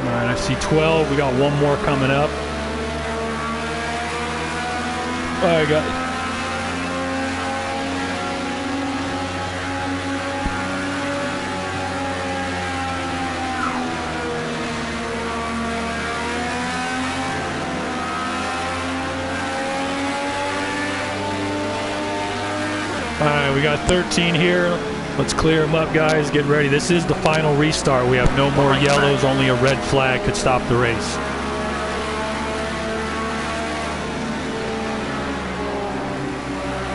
All right, I see 12. We got one more coming up. I got. All right, we got 13 here. Let's clear them up, guys. Get ready. This is the final restart. We have no more yellows. Only a red flag could stop the race.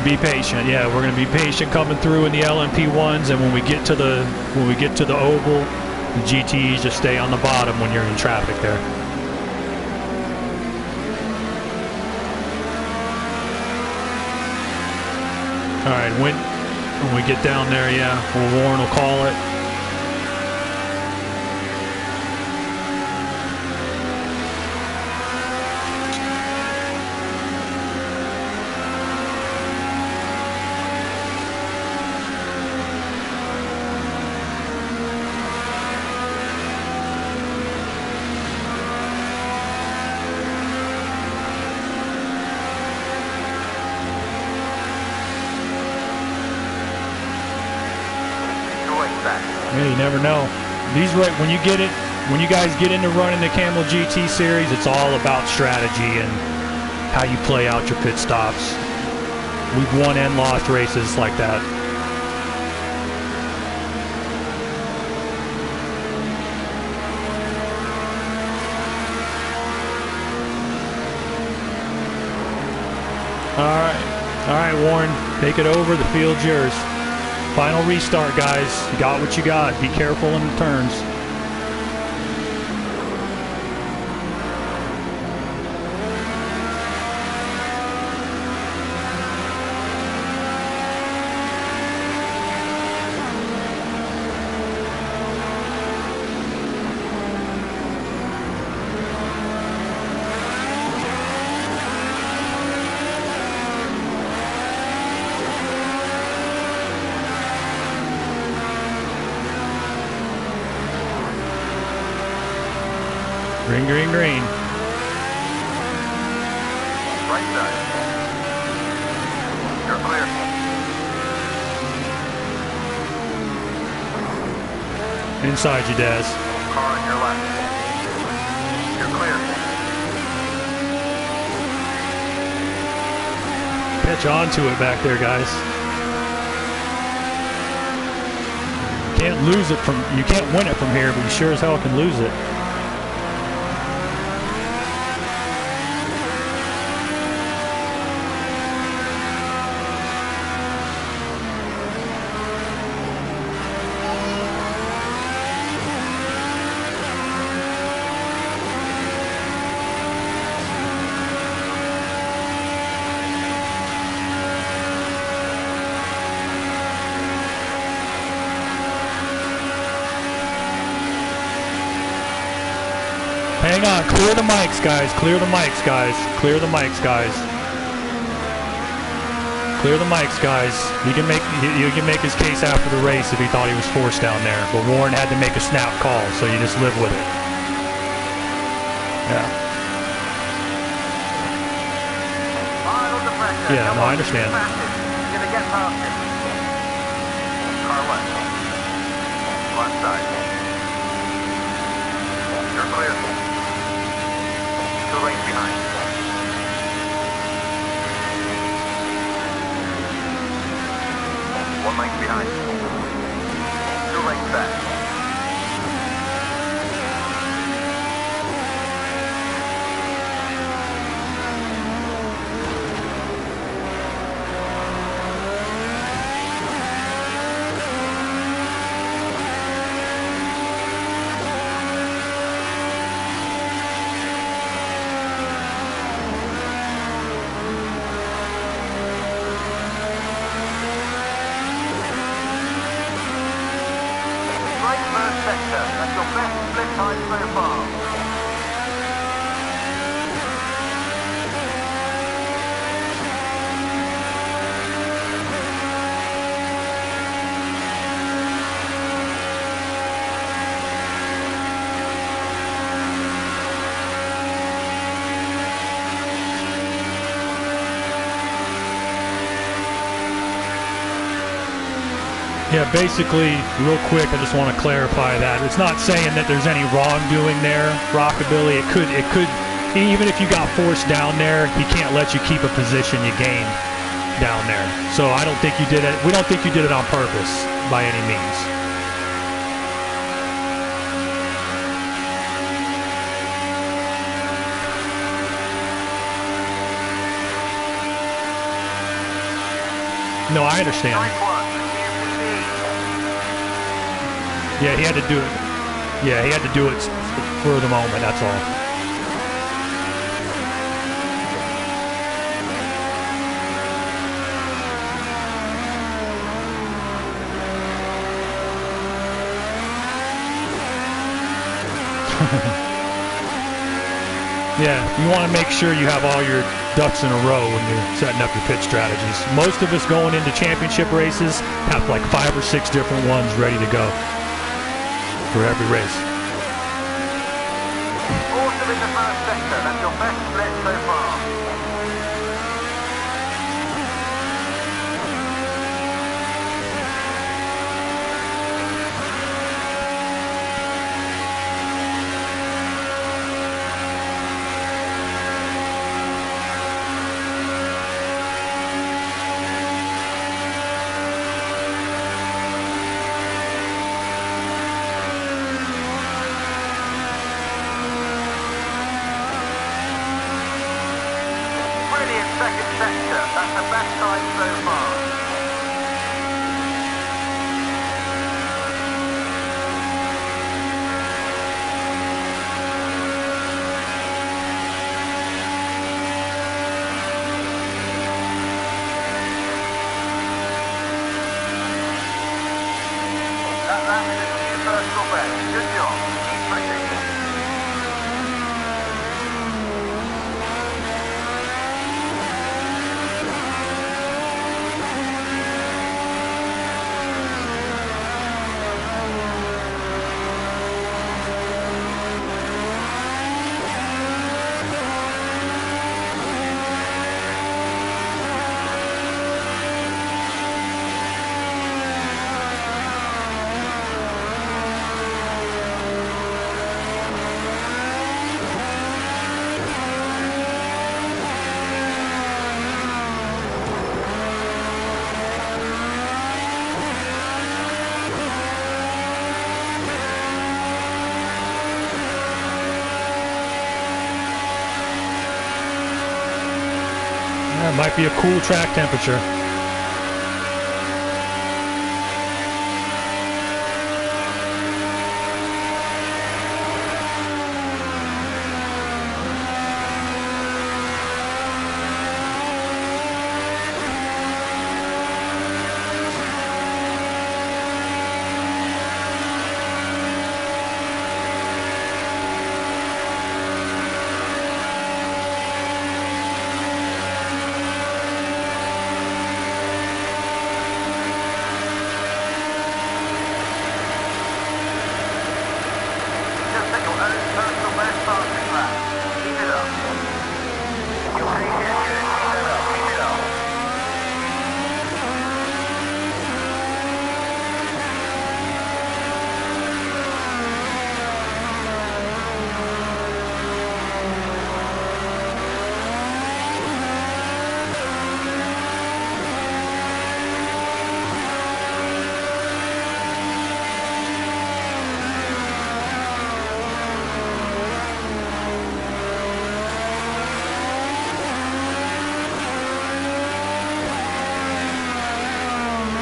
Be patient. Yeah, we're going to be patient coming through in the LMP ones, and when we get to the oval, the GTs just stay on the bottom when you're in traffic there. All right, when we get down there, yeah, Warren will call it. Yeah, you never know. These when you guys get into running the Camel GT series, it's all about strategy and how you play out your pit stops. We've won and lost races like that. All right, Warren, take it over. The field's yours. Final restart, guys. You got what you got. Be careful in the turns. Green, green, green. Right side. You're clear. Inside you, Daz. Car on your left. You're clear. Catch on to it back there, guys. Can't lose it from, you can't win it from here, but you sure as hell can lose it. Hang on, clear the mics, guys. Clear the mics, guys. Clear the mics, guys. Clear the mics, guys. You can make his case after the race if he thought he was forced down there, but Warren had to make a snap call, so you just live with it. Yeah. Yeah, no, I understand. Gonna get past him. Car left. Left side. You're clear. 2 lanes behind. 1 lane behind. 2 lanes back. That's your best split time so far. Yeah, basically, real quick, I just want to clarify that. It's not saying that there's any wrongdoing there, Rockabilly. It could, even if you got forced down there, he can't let you keep a position you gained down there. So I don't think you did it, we don't think you did it on purpose, by any means. No, I understand. Yeah, he had to do it. Yeah, he had to do it for the moment, that's all. Yeah, you want to make sure you have all your ducks in a row when you're setting up your pit strategies. Most of us going into championship races have like 5 or 6 different ones ready to go for every race. Awesome in the first sector. That's your best split so far. Second sector, that's the best time so far. That lap is a new personal best. Good job. Keep pushing. That might be a cool track temperature.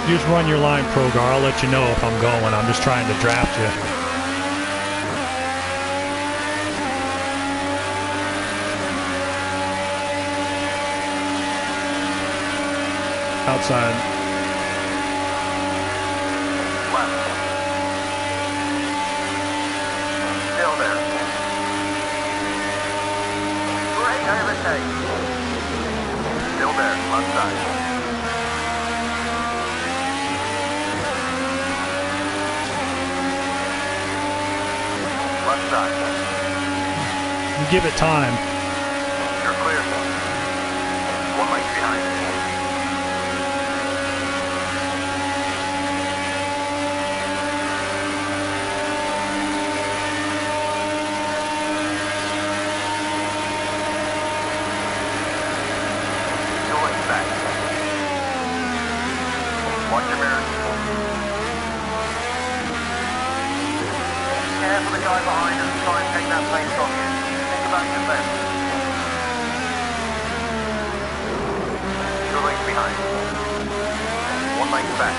You just run your line, Progar. I'll let you know if I'm going. I'm just trying to draft you. Outside. Still there. Great overtake. Still there, left side. Left side. You give it time. You're clear. One lane behind. Two lanes back. Watch your mirrors. Care for the guy behind us. Try and take that place off you. Think about your left. Two lanes behind. One lane back.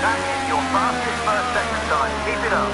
That is your fastest first second time. Keep it up.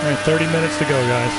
All right, 30 minutes to go, guys.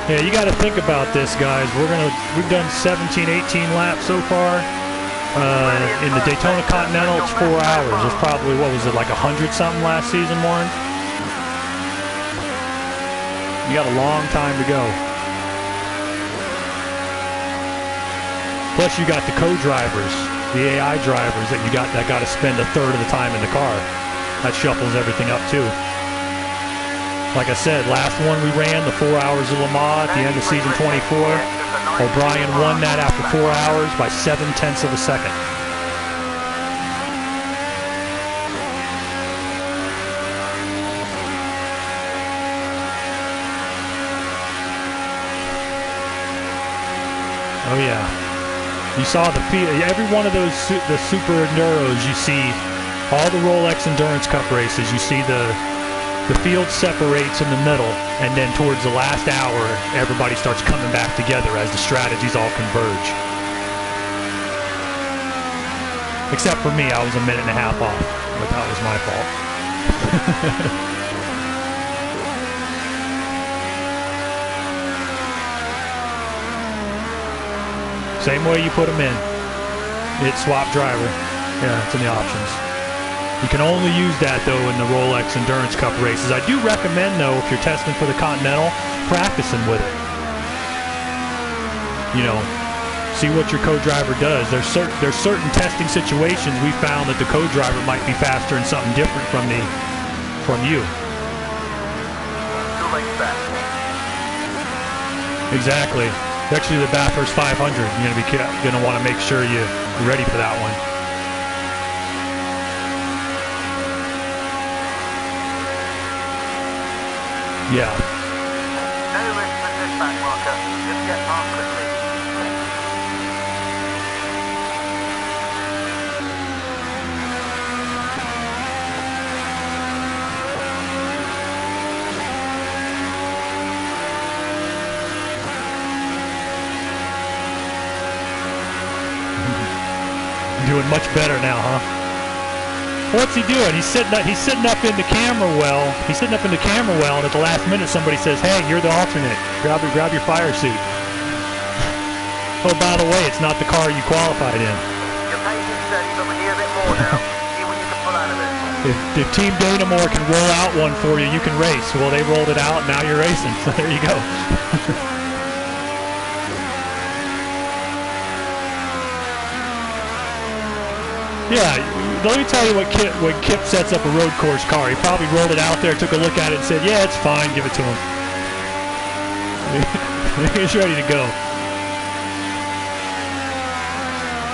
Yeah, you got to think about this, guys. We've done 17, 18 laps so far. In the Daytona Continental, it's 4 hours. It's probably, what was it, like 100 something last season, Warren? You got a long time to go. Plus, you got the co-drivers, the AI drivers that got to spend a third of the time in the car. That shuffles everything up too. Like I said, last one we ran, the 4 hours of Le Mans at the end of season 24. O'Brien won that after 4 hours by 7/10 of a second. You saw the field, every one of those the super enduros. You see all the Rolex Endurance Cup races. You see the field separates in the middle, and then towards the last hour, everybody starts coming back together as the strategies all converge. Except for me, I was a minute and a half off, but that was my fault. Same way you put them in. It's swap driver. Yeah, it's in the options. You can only use that, though, in the Rolex Endurance Cup races. I do recommend, though, if you're testing for the Continental, practicing with it. You know, see what your co-driver does. There's certain testing situations we found that the co-driver might be faster in something different from you. Exactly. Actually, the Bathurst 500, you're gonna want to make sure you're ready for that one. Yeah. No risk with this back marker. Just get past quickly. Doing much better now, huh? What's he doing? He's sitting up in the camera well. He's sitting up in the camera well, and at the last minute, somebody says, "Hey, you're the alternate. Grab your fire suit." Oh, by the way, it's not the car you qualified in. Your pace is steady, but we need a bit more now. See what you can pull out of it. If Team Dynamore can roll out one for you, you can race. Well, they rolled it out, and now you're racing. So there you go. Yeah, let me tell you when Kip sets up a road course car, he probably rolled it out there, took a look at it, and said, "Yeah, it's fine, give it to him." He's ready to go.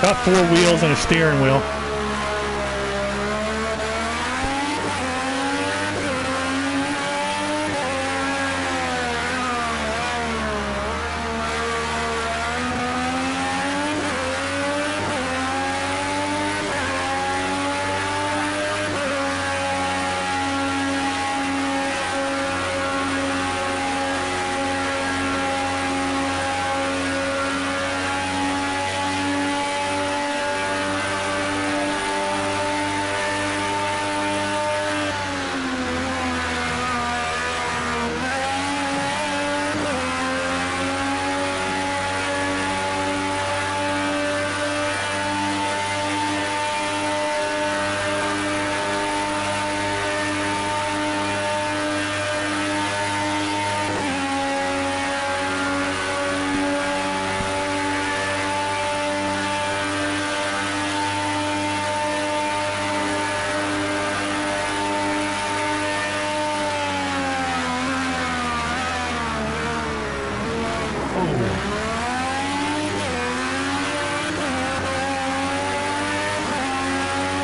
Got 4 wheels and a steering wheel.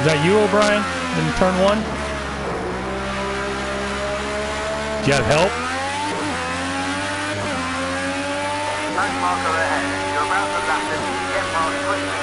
Is that you, O'Brien, in turn 1? Do you have help? Time marker ahead. You're about to lap it. Get past quickly.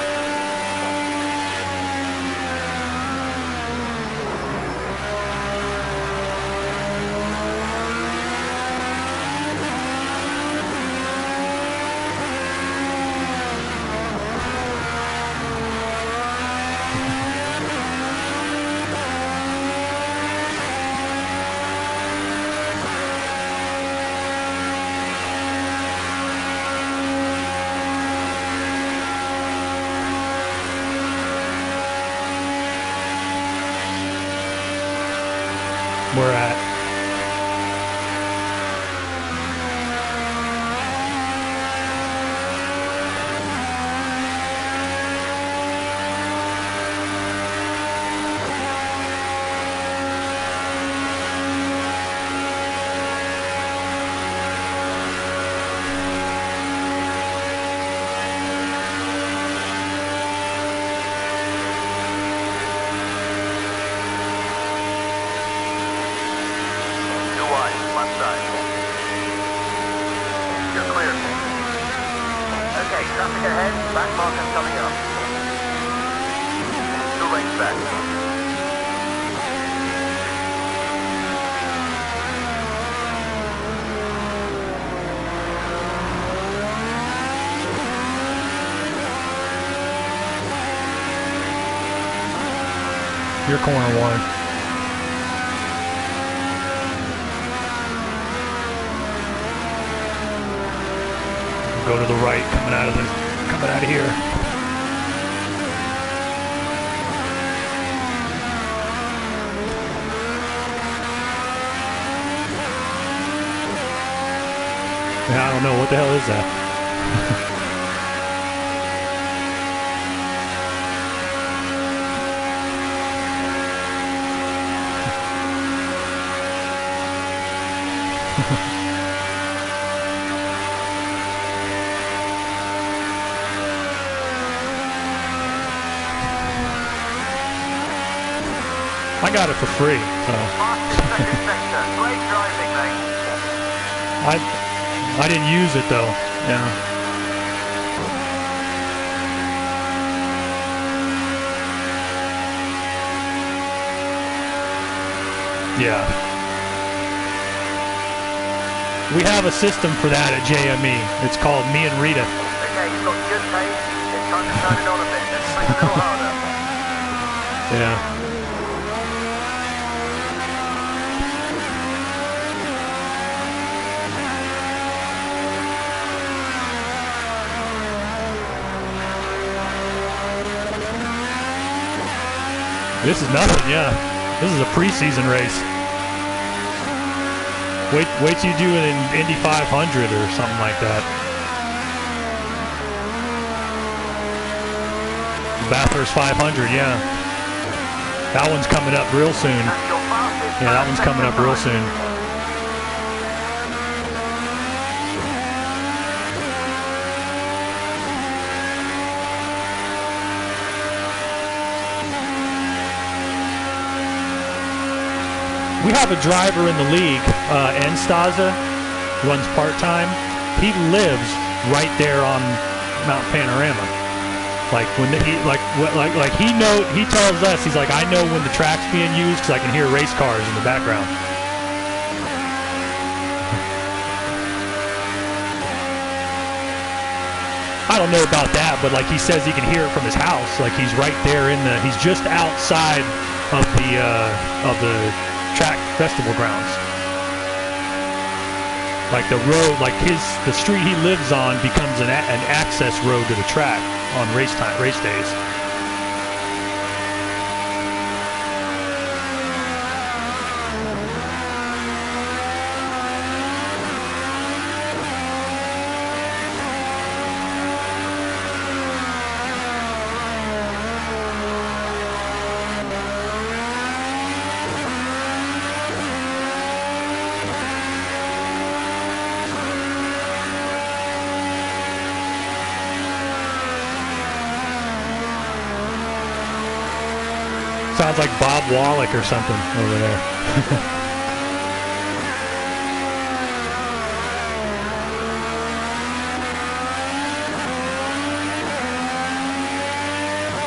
We're at. traffic ahead, back markers coming up. Still range back. Your corner one. Go to the right, coming out of here. Yeah, I don't know what the hell is that. I got it for free, so. Great driving, mate. I didn't use it though. Yeah. Yeah. We have a system for that at JME. It's called Me and Rita. Okay, you've got good pace. It's time to turn it on a bit. Let's push it a little harder. Yeah. This is nothing, yeah. This is a preseason race. Wait till you do it in Indy 500 or something like that. Bathurst 500, yeah. That one's coming up real soon. Yeah, that one's coming up real soon. We have a driver in the league, Enstaza, runs part-time. He lives right there on Mount Panorama. Like when he tells us, he's like, I know when the track's being used because I can hear race cars in the background. I don't know about that, but like he says he can hear it from his house. Like he's right there he's just outside of the track festival grounds. Like the road, like the street he lives on becomes an access road to the track on race days. Sounds like Bob Wallach or something over there.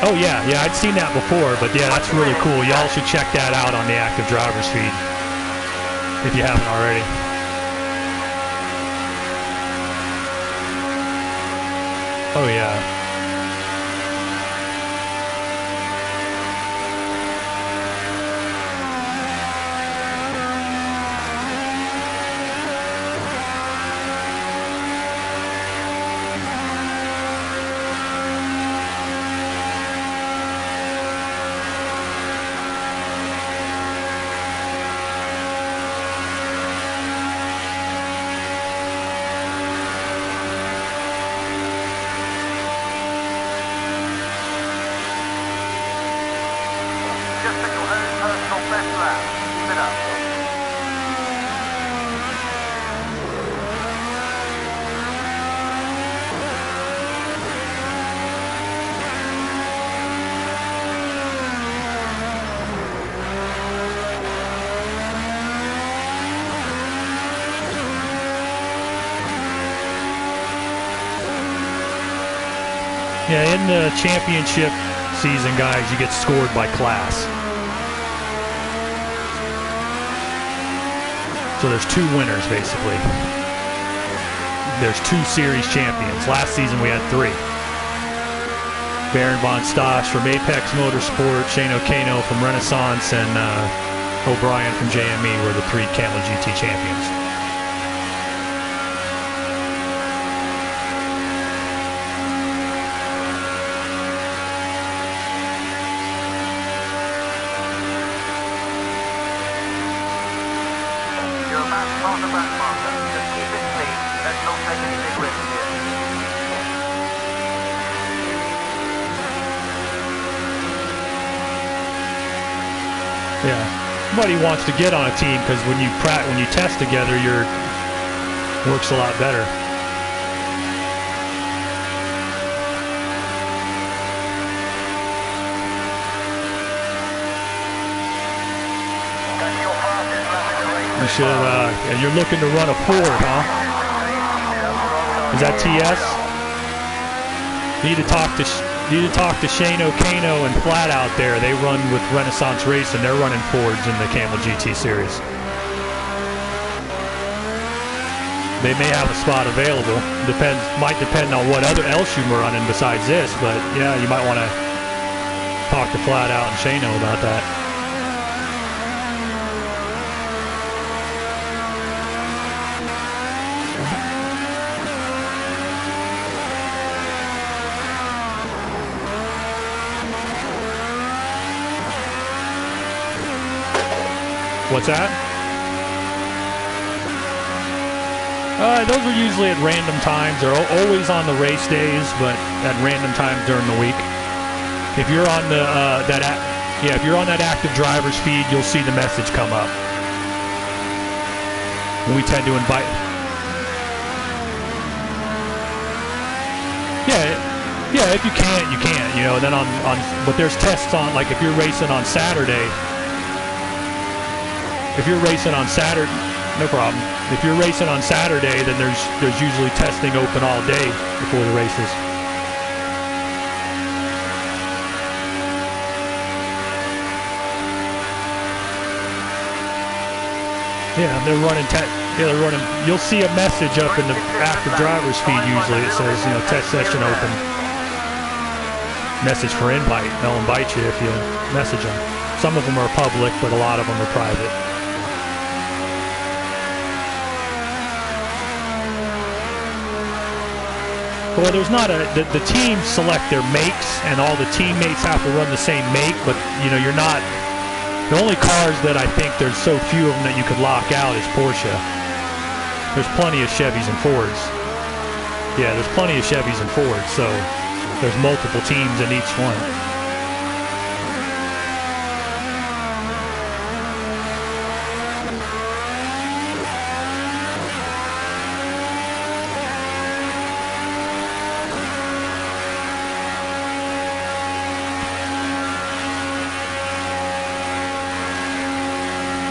Oh yeah, I'd seen that before, but yeah, that's really cool. Y'all should check that out on the active drivers feed if you haven't already. Oh yeah. Yeah, in the championship season, guys, you get scored by class. So there's 2 winners, basically. There's 2 series champions. Last season we had 3. Baron Von Stosh from Apex Motorsport, Shane O'Kano from Renaissance, and O'Brien from JME were the 3 Camel GT champions. You're about to pass the back marker. Just keep it clean. Let's not take any big risks here. Yeah, everybody wants to get on a team because when you test together, works a lot better. That's your fastest lap in the race. You should, and you're looking to run a Ford, huh? Is that TS? Need to talk to Shane O'Kano and Flat out there. They run with Renaissance Racing. They're running Fords in the Camel GT series. They may have a spot available. Might depend on what else you're running besides this, but yeah, you might want to talk to Flat out and Shano about that. What's that? Those are usually at random times. They're always on the race days, but at random times during the week. If you're on the if you're on that active driver's feed, you'll see the message come up. We tend to invite. Yeah, if you can't, you can't. You know, and then but there's tests on, like if you're racing on Saturday. If you're racing on Saturday, no problem. If you're racing on Saturday, then there's usually testing open all day before the races. Yeah, they're running. They're running. You'll see a message up in the active driver's feed usually. It says, you know, test session open. Message for invite. They'll invite you if you message them. Some of them are public, but a lot of them are private. Well, there's not the teams select their makes, and all the teammates have to run the same make, but, you know, you're not, the only cars that I think there's so few of them that you could lock out is Porsche. There's plenty of Chevys and Fords. Yeah, there's plenty of Chevys and Fords, so there's multiple teams in each one.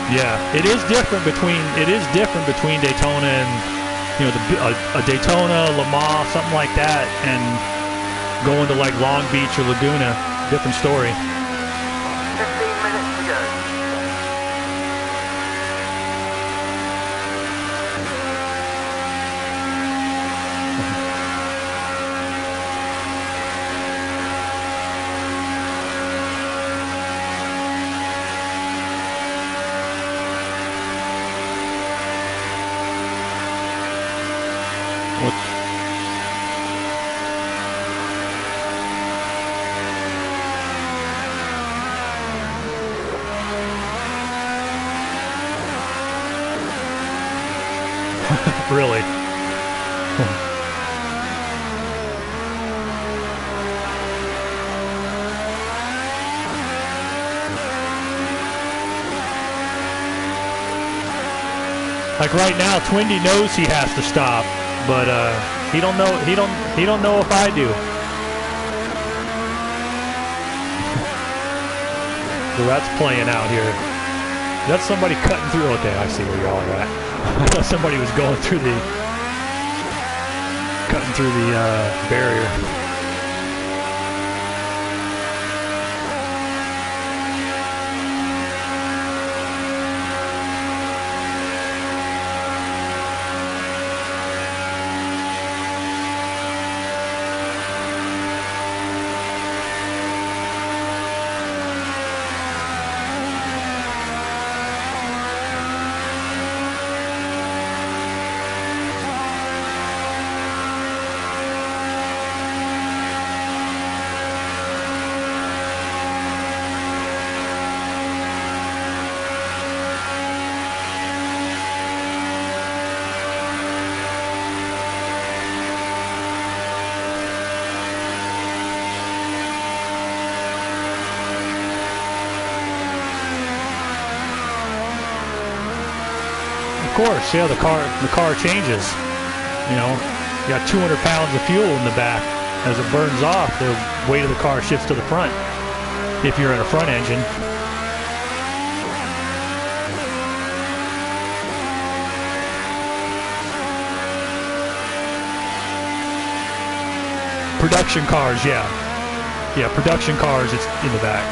Yeah, it is different between Daytona and, you know, a Daytona, Le Mans, something like that, and going to like Long Beach or Laguna, different story. 15 minutes to go. Really? Like right now, Twindy knows he has to stop, but he don't know. He don't know if I do. So that's playing out here. That's somebody cutting through. Okay, I see where y'all are at. I thought somebody was going through cutting through the barrier. course. Yeah, the car changes. You know, you got 200 pounds of fuel in the back. As it burns off, the weight of the car shifts to the front. If you're in a front engine. Production cars, yeah. Yeah, production cars, it's in the back.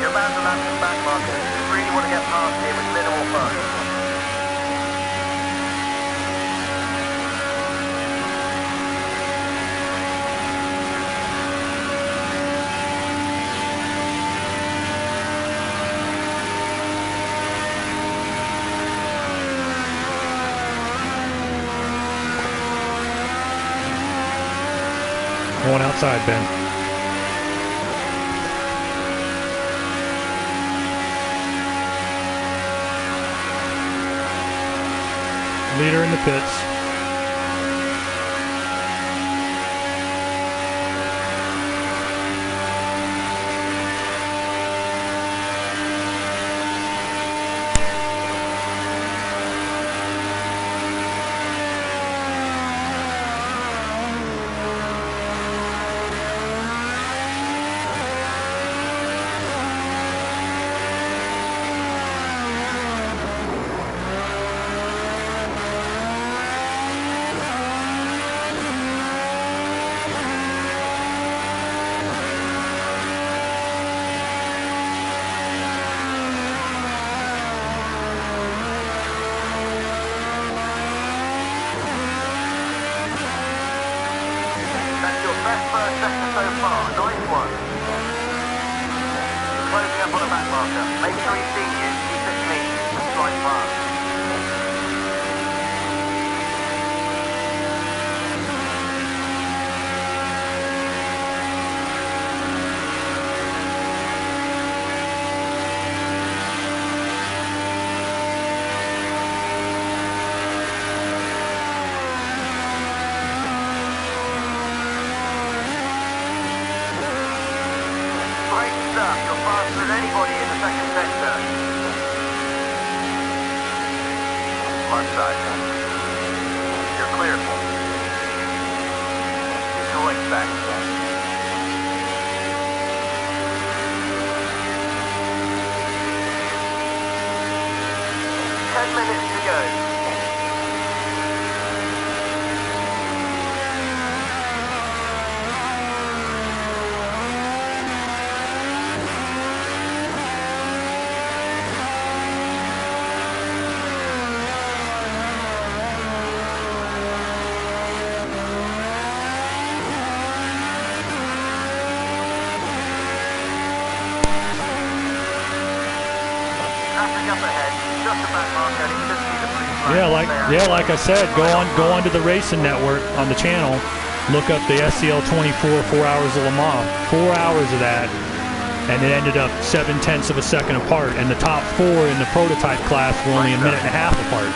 You're about to land in back markers. You really want to get past here with minimal fun. Going outside, Ben. Leader in the pits. That's your best first sector so far. Nice one. Closing up on a back marker. Make sure he's seen you. Keep it clean. Right fast. Great stuff. You're faster than anybody in the second sector. Left side. You're clear. Keep your legs back. 10 minutes to go. Traffic up ahead. Just a back marker. And you just see the blue flag there. Like I said, go on to the racing network on the channel. Look up the SCL 24 4 hours of Le Mans. 4 hours of that, and it ended up 0.7 of a second apart. And the top 4 in the prototype class were only a minute and a half apart.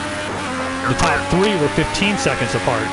The top 3 were 15 seconds apart.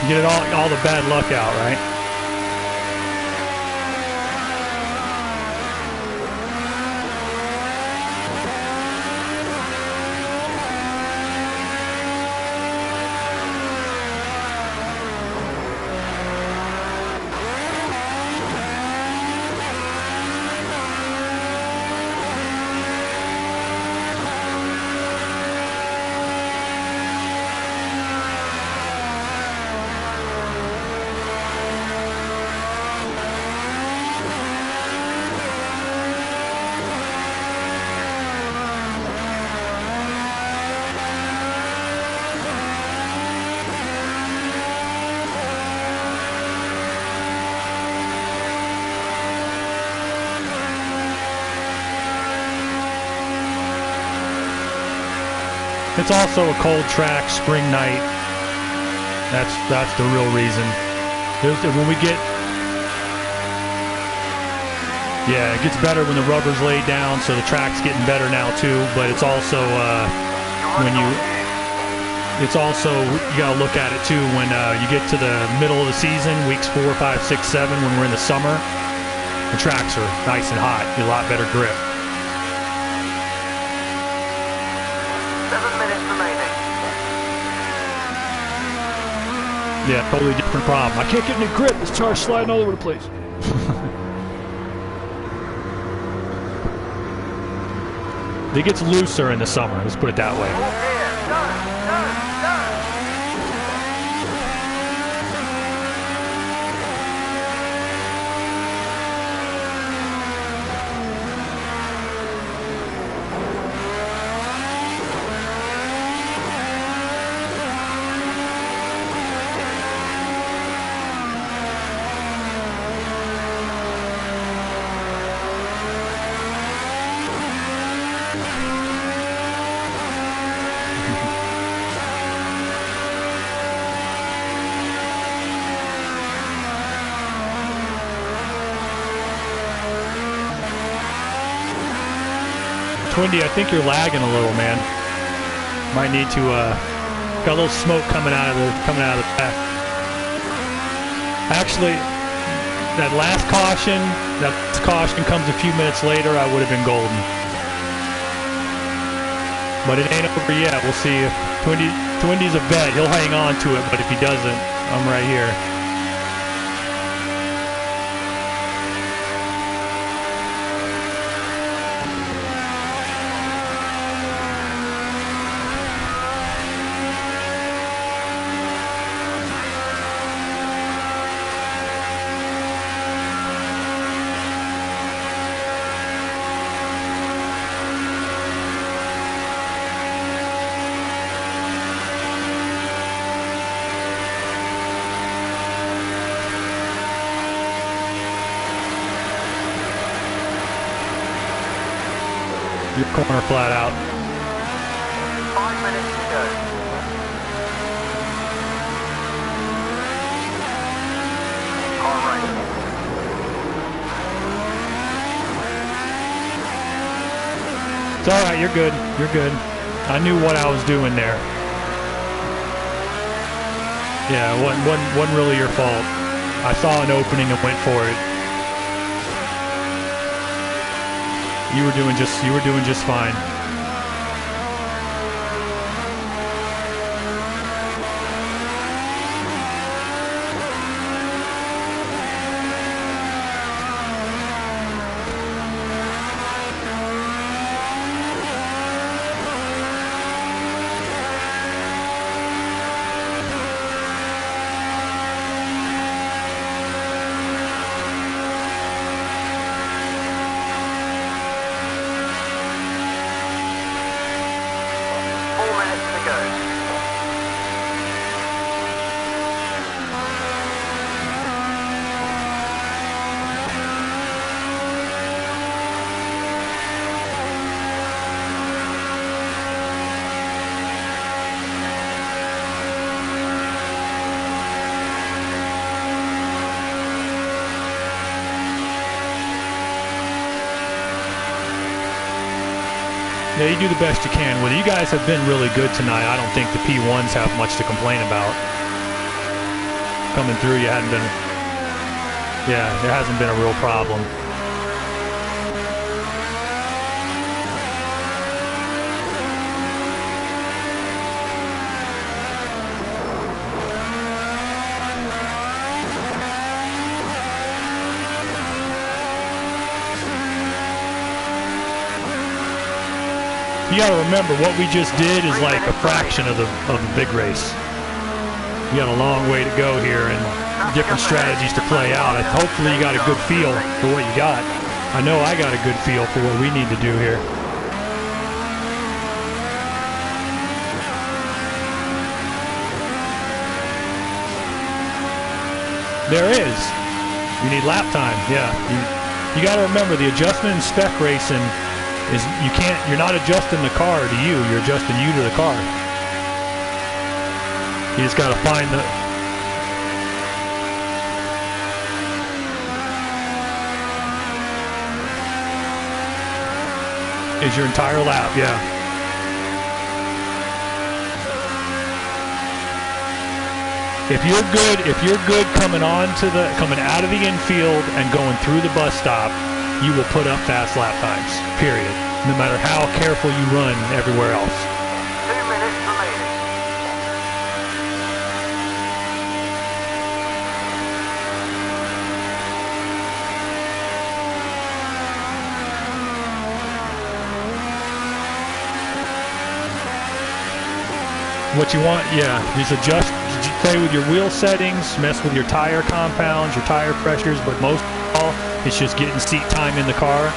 Get it all the bad luck out, right? It's also a cold track, spring night. That's the real reason. When we get, yeah, it gets better when the rubber's laid down, so the track's getting better now too. But it's also you gotta look at it too when you get to the middle of the season, weeks 4, 5, 6, 7, when we're in the summer. The tracks are nice and hot, a lot better grip. 7 minutes remaining. Yeah, totally different problem. I can't get any grip. This car's sliding all over the place. It gets looser in the summer, let's put it that way. Twindy, I think you're lagging a little, man. Might need to got a little smoke coming out of the back. Actually, that last caution comes a few minutes later. I would have been golden, but it ain't over yet. We'll see if Twindy's a vet. He'll hang on to it, but if he doesn't, I'm right here. Your corner flat out. 5 minutes to go. All right. It's all right. You're good. You're good. I knew what I was doing there. Yeah, it wasn't really your fault. I saw an opening and went for it. You were doing just fine. Yeah, you do the best you can with it. You guys have been really good tonight. I don't think the P1s have much to complain about. Coming through, it hasn't been a real problem. You got to remember, what we just did is like a fraction of the big race. You got a long way to go here and different strategies to play out. Hopefully you got a good feel for what you got. I know I got a good feel for what we need to do here. There is. You need lap time, yeah. You got to remember, the adjustment in spec racing is you're not adjusting the car to you, you're adjusting you to the car. You just got to find the... Is your entire lap, yeah. If you're good coming out of the infield and going through the bus stop, you will put up fast lap times, period. No matter how careful you run everywhere else. 2 minutes remaining. What you want, yeah, just adjust, play with your wheel settings, mess with your tire compounds, your tire pressures, but most of all, it's just getting seat time in the car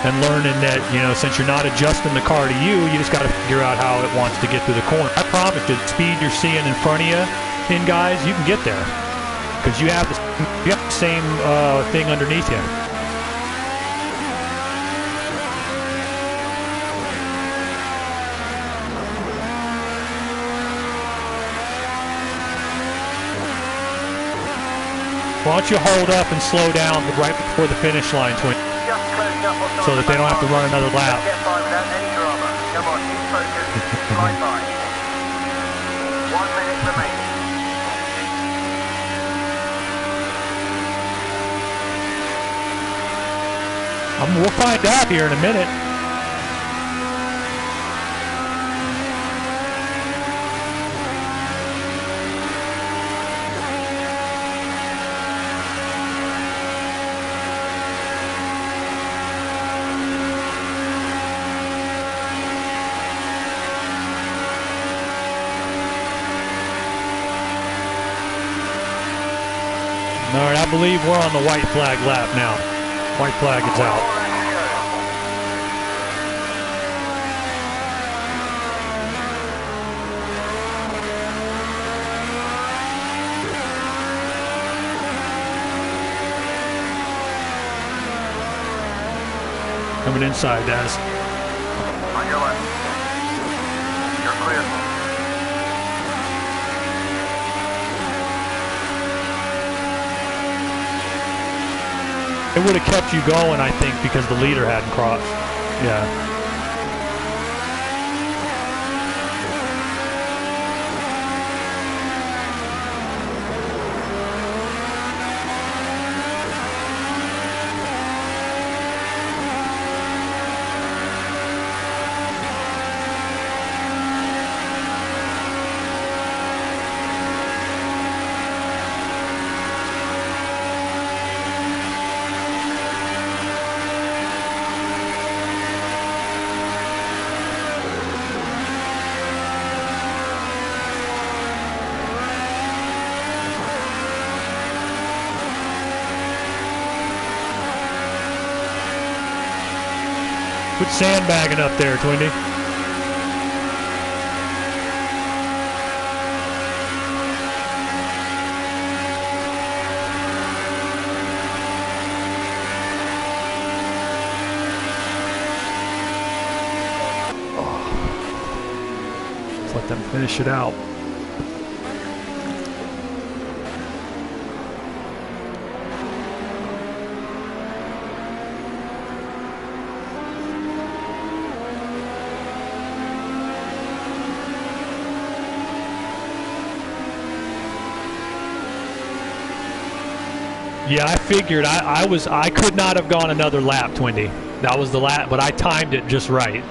and learning that, since you're not adjusting the car to you, you just got to figure out how it wants to get through the corner. I promise you, the speed you're seeing in front of you, guys, you can get there because you have the same thing underneath you. Why don't you hold up and slow down right before the finish line, Twin, so that they don't have to run another lap. Get by without any drama. Come on, keep focused. Slide by. 1 minute remaining. We'll find out here in a minute. All right, I believe we're on the white flag lap now. White flag is out. Coming inside, Daz. On your left. You're clear. It would have kept you going, I think, because the leader hadn't crossed. Yeah. Quit sandbagging up there, Twindy. Let's let them finish it out. Yeah, I figured I could not have gone another lap, Twindy. That was the lap, but I timed it just right.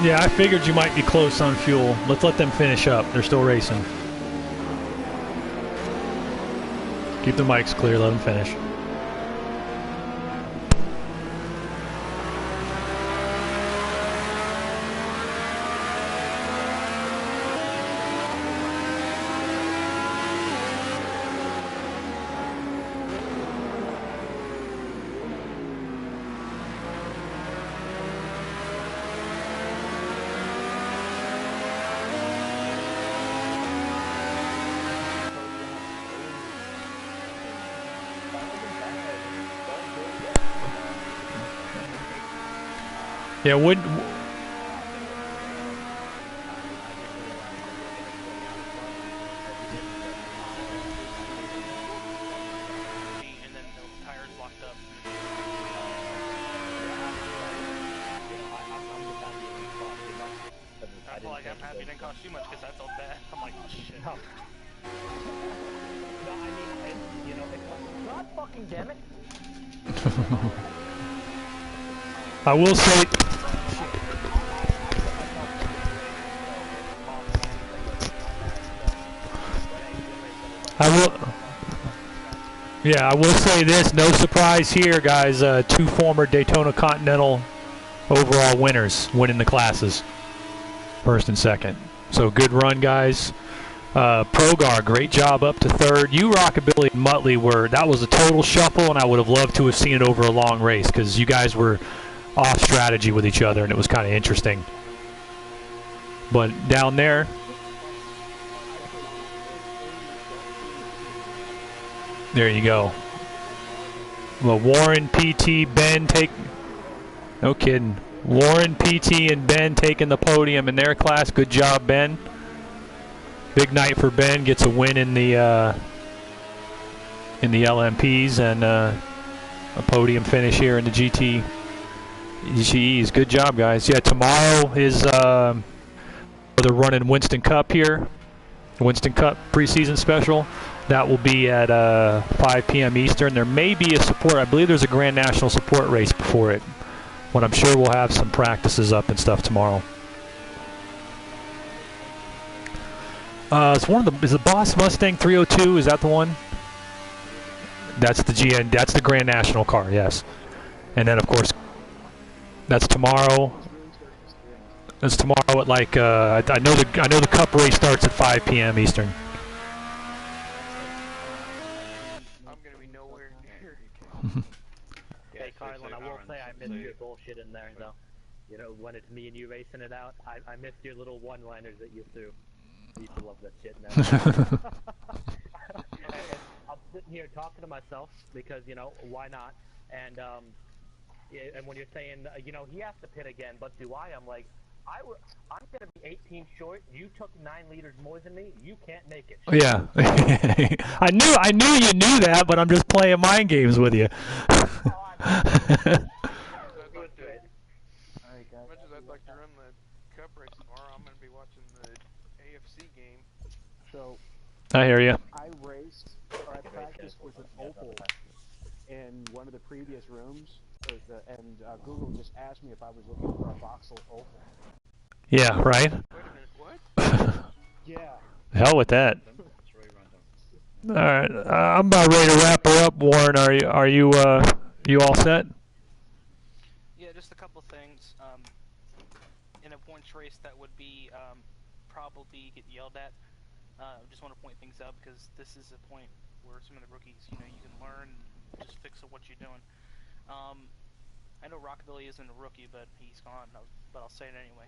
Yeah, I figured you might be close on fuel. Let's let them finish up. They're still racing. Keep the mics clear, let them finish. Yeah, wouldn't. And then the tires locked up. I feel like I'm happy it didn't cost too much because I felt bad. I'm like, oh, shit. No. No, I mean, you know, God fucking damn it. I will say. I will. Yeah, I will say this. No surprise here, guys. 2 former Daytona Continental overall winners winning the classes, first and second. So good run, guys. Progar, great job up to 3rd. You, Rockabilly, and Muttley that was a total shuffle, and I would have loved to have seen it over a long race because you guys were off strategy with each other, and it was kind of interesting. But down there. There you go. Well, Warren, PT, Ben no kidding. Warren, PT, and Ben taking the podium in their class. Good job, Ben. Big night for Ben. Gets a win in the LMPs and a podium finish here in the GTEs. Good job, guys. Yeah, tomorrow is they're running Winston Cup here. Winston Cup preseason special. That will be at 5 p.m. Eastern. There may be a support. I believe there's a Grand National support race before it. But I'm sure we'll have some practices up and stuff tomorrow. It's is the Boss Mustang 302? Is that the one? That's the GN. That's the Grand National car. Yes. And then of course, that's tomorrow. That's tomorrow at like I know the Cup race starts at 5 p.m. Eastern. I'm gonna be nowhere near. Hey, Carlin, I will say I missed your bullshit in there, though. You know, when it's me and you racing it out, I missed your little one-liners that you threw. I used to love that shit now. I'm sitting here talking to myself because, you know, why not? And when you're saying, you know, he has to pit again, but do I? I'm like, I'm going to be 18 short. You took 9 liters more than me. You can't make it. Yeah. I knew you knew that, but I'm just playing mind games with you. As much as I'd like to run the Cup race tomorrow, I'm going to be watching the AFC game. So, I hear you. I raced, or I practiced with an Opal in one of the previous rooms, and Google just asked me if I was looking for a Vauxhall Opal. Yeah, right? Wait a minute, what? Yeah. Hell with that. All right, I'm about ready to wrap her up. Warren, are you all set? Yeah, just a couple things. In a points race, that would be probably get yelled at. Just want to point things out because this is a point where some of the rookies, you know, you can learn and just fix what you're doing. I know Rockabilly isn't a rookie, but he's gone. But I'll say it anyway.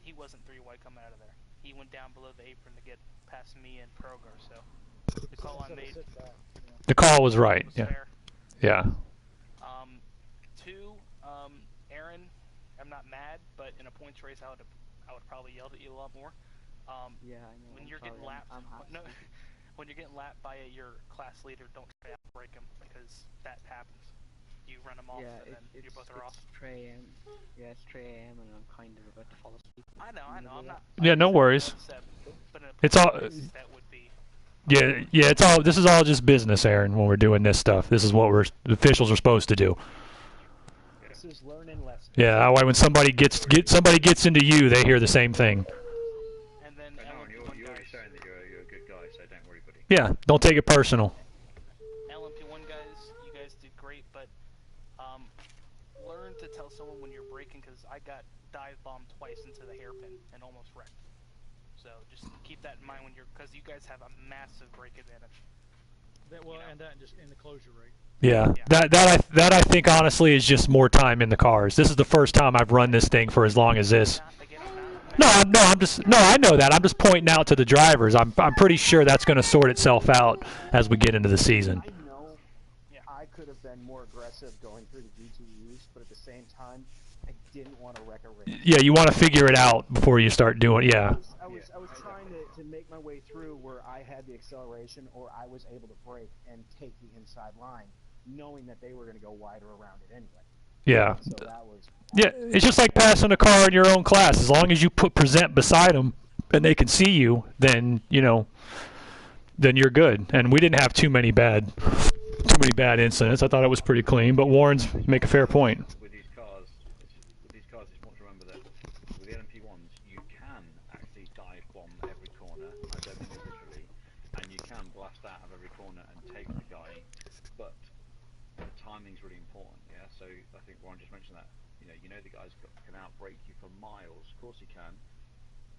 He wasn't 3 wide coming out of there. He went down below the apron to get past me and Progar. So the call I made. The call was right. Was yeah. fair. Yeah. 2, Aaron, I'm not mad, but in a points race, I would probably yelled at you a lot more. Yeah, I know. When you're getting lapped, when you're getting lapped by your class leader, don't try to break him because that happens. You run them off, and then you both are off. It's 3 a.m. Yeah, it's 3 a.m. and I'm kind of about to fall asleep. I know. I'm not. Yeah, no worries. But It's all. that would be. Yeah, it's all. This is all just business, Aaron. When we're doing this stuff, this is what the officials are supposed to do. This is learning lessons. Yeah, that way when somebody gets into you, they hear the same thing. And then You're already saying that you're a good guy, so don't worry, buddy. Yeah, don't take it personal. LMP1 guys, you guys did great, but learn to tell someone when you're braking because I got dive bombed twice into the hairpin and almost wrecked. So just keep that in mind because you guys have a massive brake advantage. And that just in the closure rate. Yeah, that I think honestly is just more time in the cars. This is the first time I've run this thing for as long as this. I know that. I'm just pointing out to the drivers. I'm pretty sure that's going to sort itself out as we get into the season. I know I could have been more aggressive going through the GTEs, but at the same time, I didn't want to wreck a race. Yeah, you want to figure it out before you start doing. Yeah. I was trying to make my way through where I had the acceleration or I was able to brake and take the inside line, knowing that they were going to go wider around it anyway. Yeah. So that was. Yeah, it's just like passing a car in your own class. As long as you present beside them and they can see you, then then you're good. And we didn't have too many bad incidents. I thought it was pretty clean. But Warren's make a fair point. With these cars, it's important to remember that with the LMP ones, you can actually dive bomb every corner. I don't mean literally, and you can blast out of every corner and take the guy. But the timing's really important. Yeah. So I think Warren just mentioned that. The guys can outbrake you for miles. Of course he can,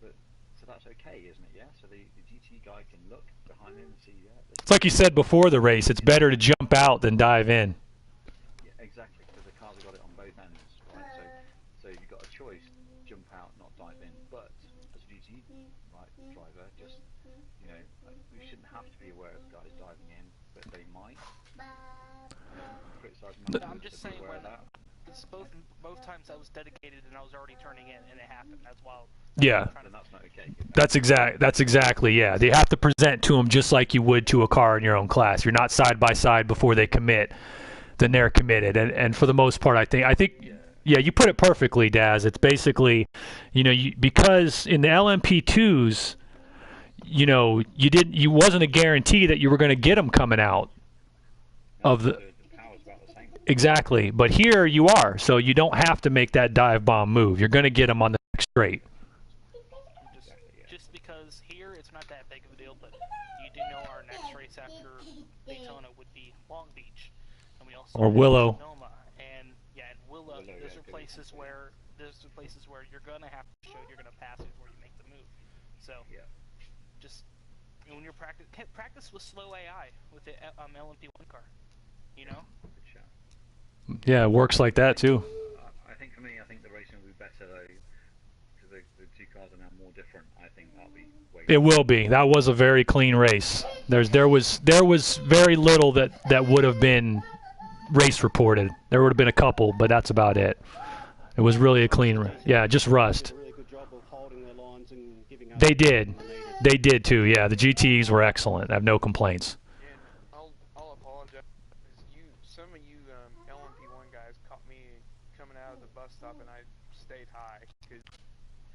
but so that's okay, isn't it? Yeah. So the GT guy can look behind him and see. Yeah. It's like you said before the race. It's better to jump out than dive in. Yeah, exactly. Because the cars have got it on both ends, right? So you've got a choice: jump out, not dive in. But as a GT driver, just we shouldn't have to be aware of guys diving in, but they might. I'm just saying when both times I was dedicated and I was already turning in and it happened. That's wild. Yeah. That's not okay. That's exactly, yeah. They have to present to them just like you would to a car in your own class. You're not side by side before they commit, then they're committed. And for the most part, I think yeah, you put it perfectly, Daz. It's basically, because in the LMP2s, you wasn't a guarantee that you were going to get them coming out of the. Exactly, but here you are, so you don't have to make that dive bomb move. You're going to get them on the next straight. Just because here it's not that big of a deal, but you do know our next race after Daytona would be Long Beach, and we also or Willow. Sonoma, and Willow. Those are places where you're going to have to show you're going to pass before you make the move. So just when you're practice with slow AI with the LMP1 car, Yeah, it works like that too. I think for me, the racing will be better though, because the two cars are now more different. I think that'll be. It will be. That was a very clean race. There was very little that would have been race reported. There would have been a couple, but that's about it. It was really a clean. Yeah, just rust. They did. They did too. Yeah, the GTs were excellent. I have no complaints. I'll apologize. Some of you LMP1 guys caught me coming out of the bus stop, and I stayed high.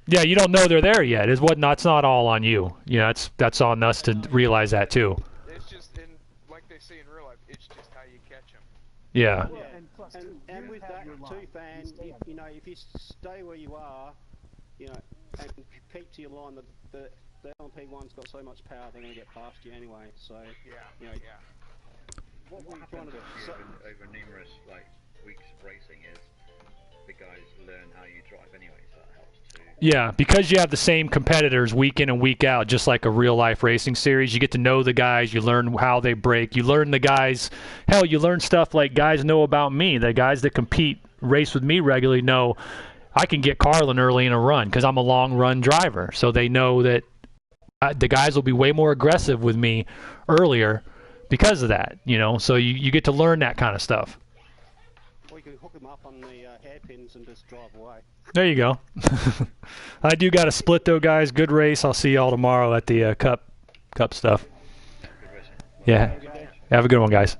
Yeah, you don't know they're there yet. It's not all on you. That's on us to realize that too. It's just like they say in real life, it's just how you catch them. Yeah. And with that too, Fan, if you stay where you are, and keep to your line, the LMP1's got so much power they're going to get past you anyway. So What happens over numerous weeks of racing is the guys learn how you drive anyway, so that helps too. Yeah, because you have the same competitors week in and week out, just like a real-life racing series. You get to know the guys. You learn how they brake. You learn the guys. Hell, you learn stuff like guys know about me. The guys that race with me regularly know I can get Carlin early in a run because I'm a long-run driver. So they know that the guys will be way more aggressive with me earlier because of that. So you get to learn that kind of stuff. Or you can hook them up on the hairpins and just drive away. There you go. I do got a split though, guys. Good race. I'll see y'all tomorrow at the cup stuff. Yeah. Have a good one, guys.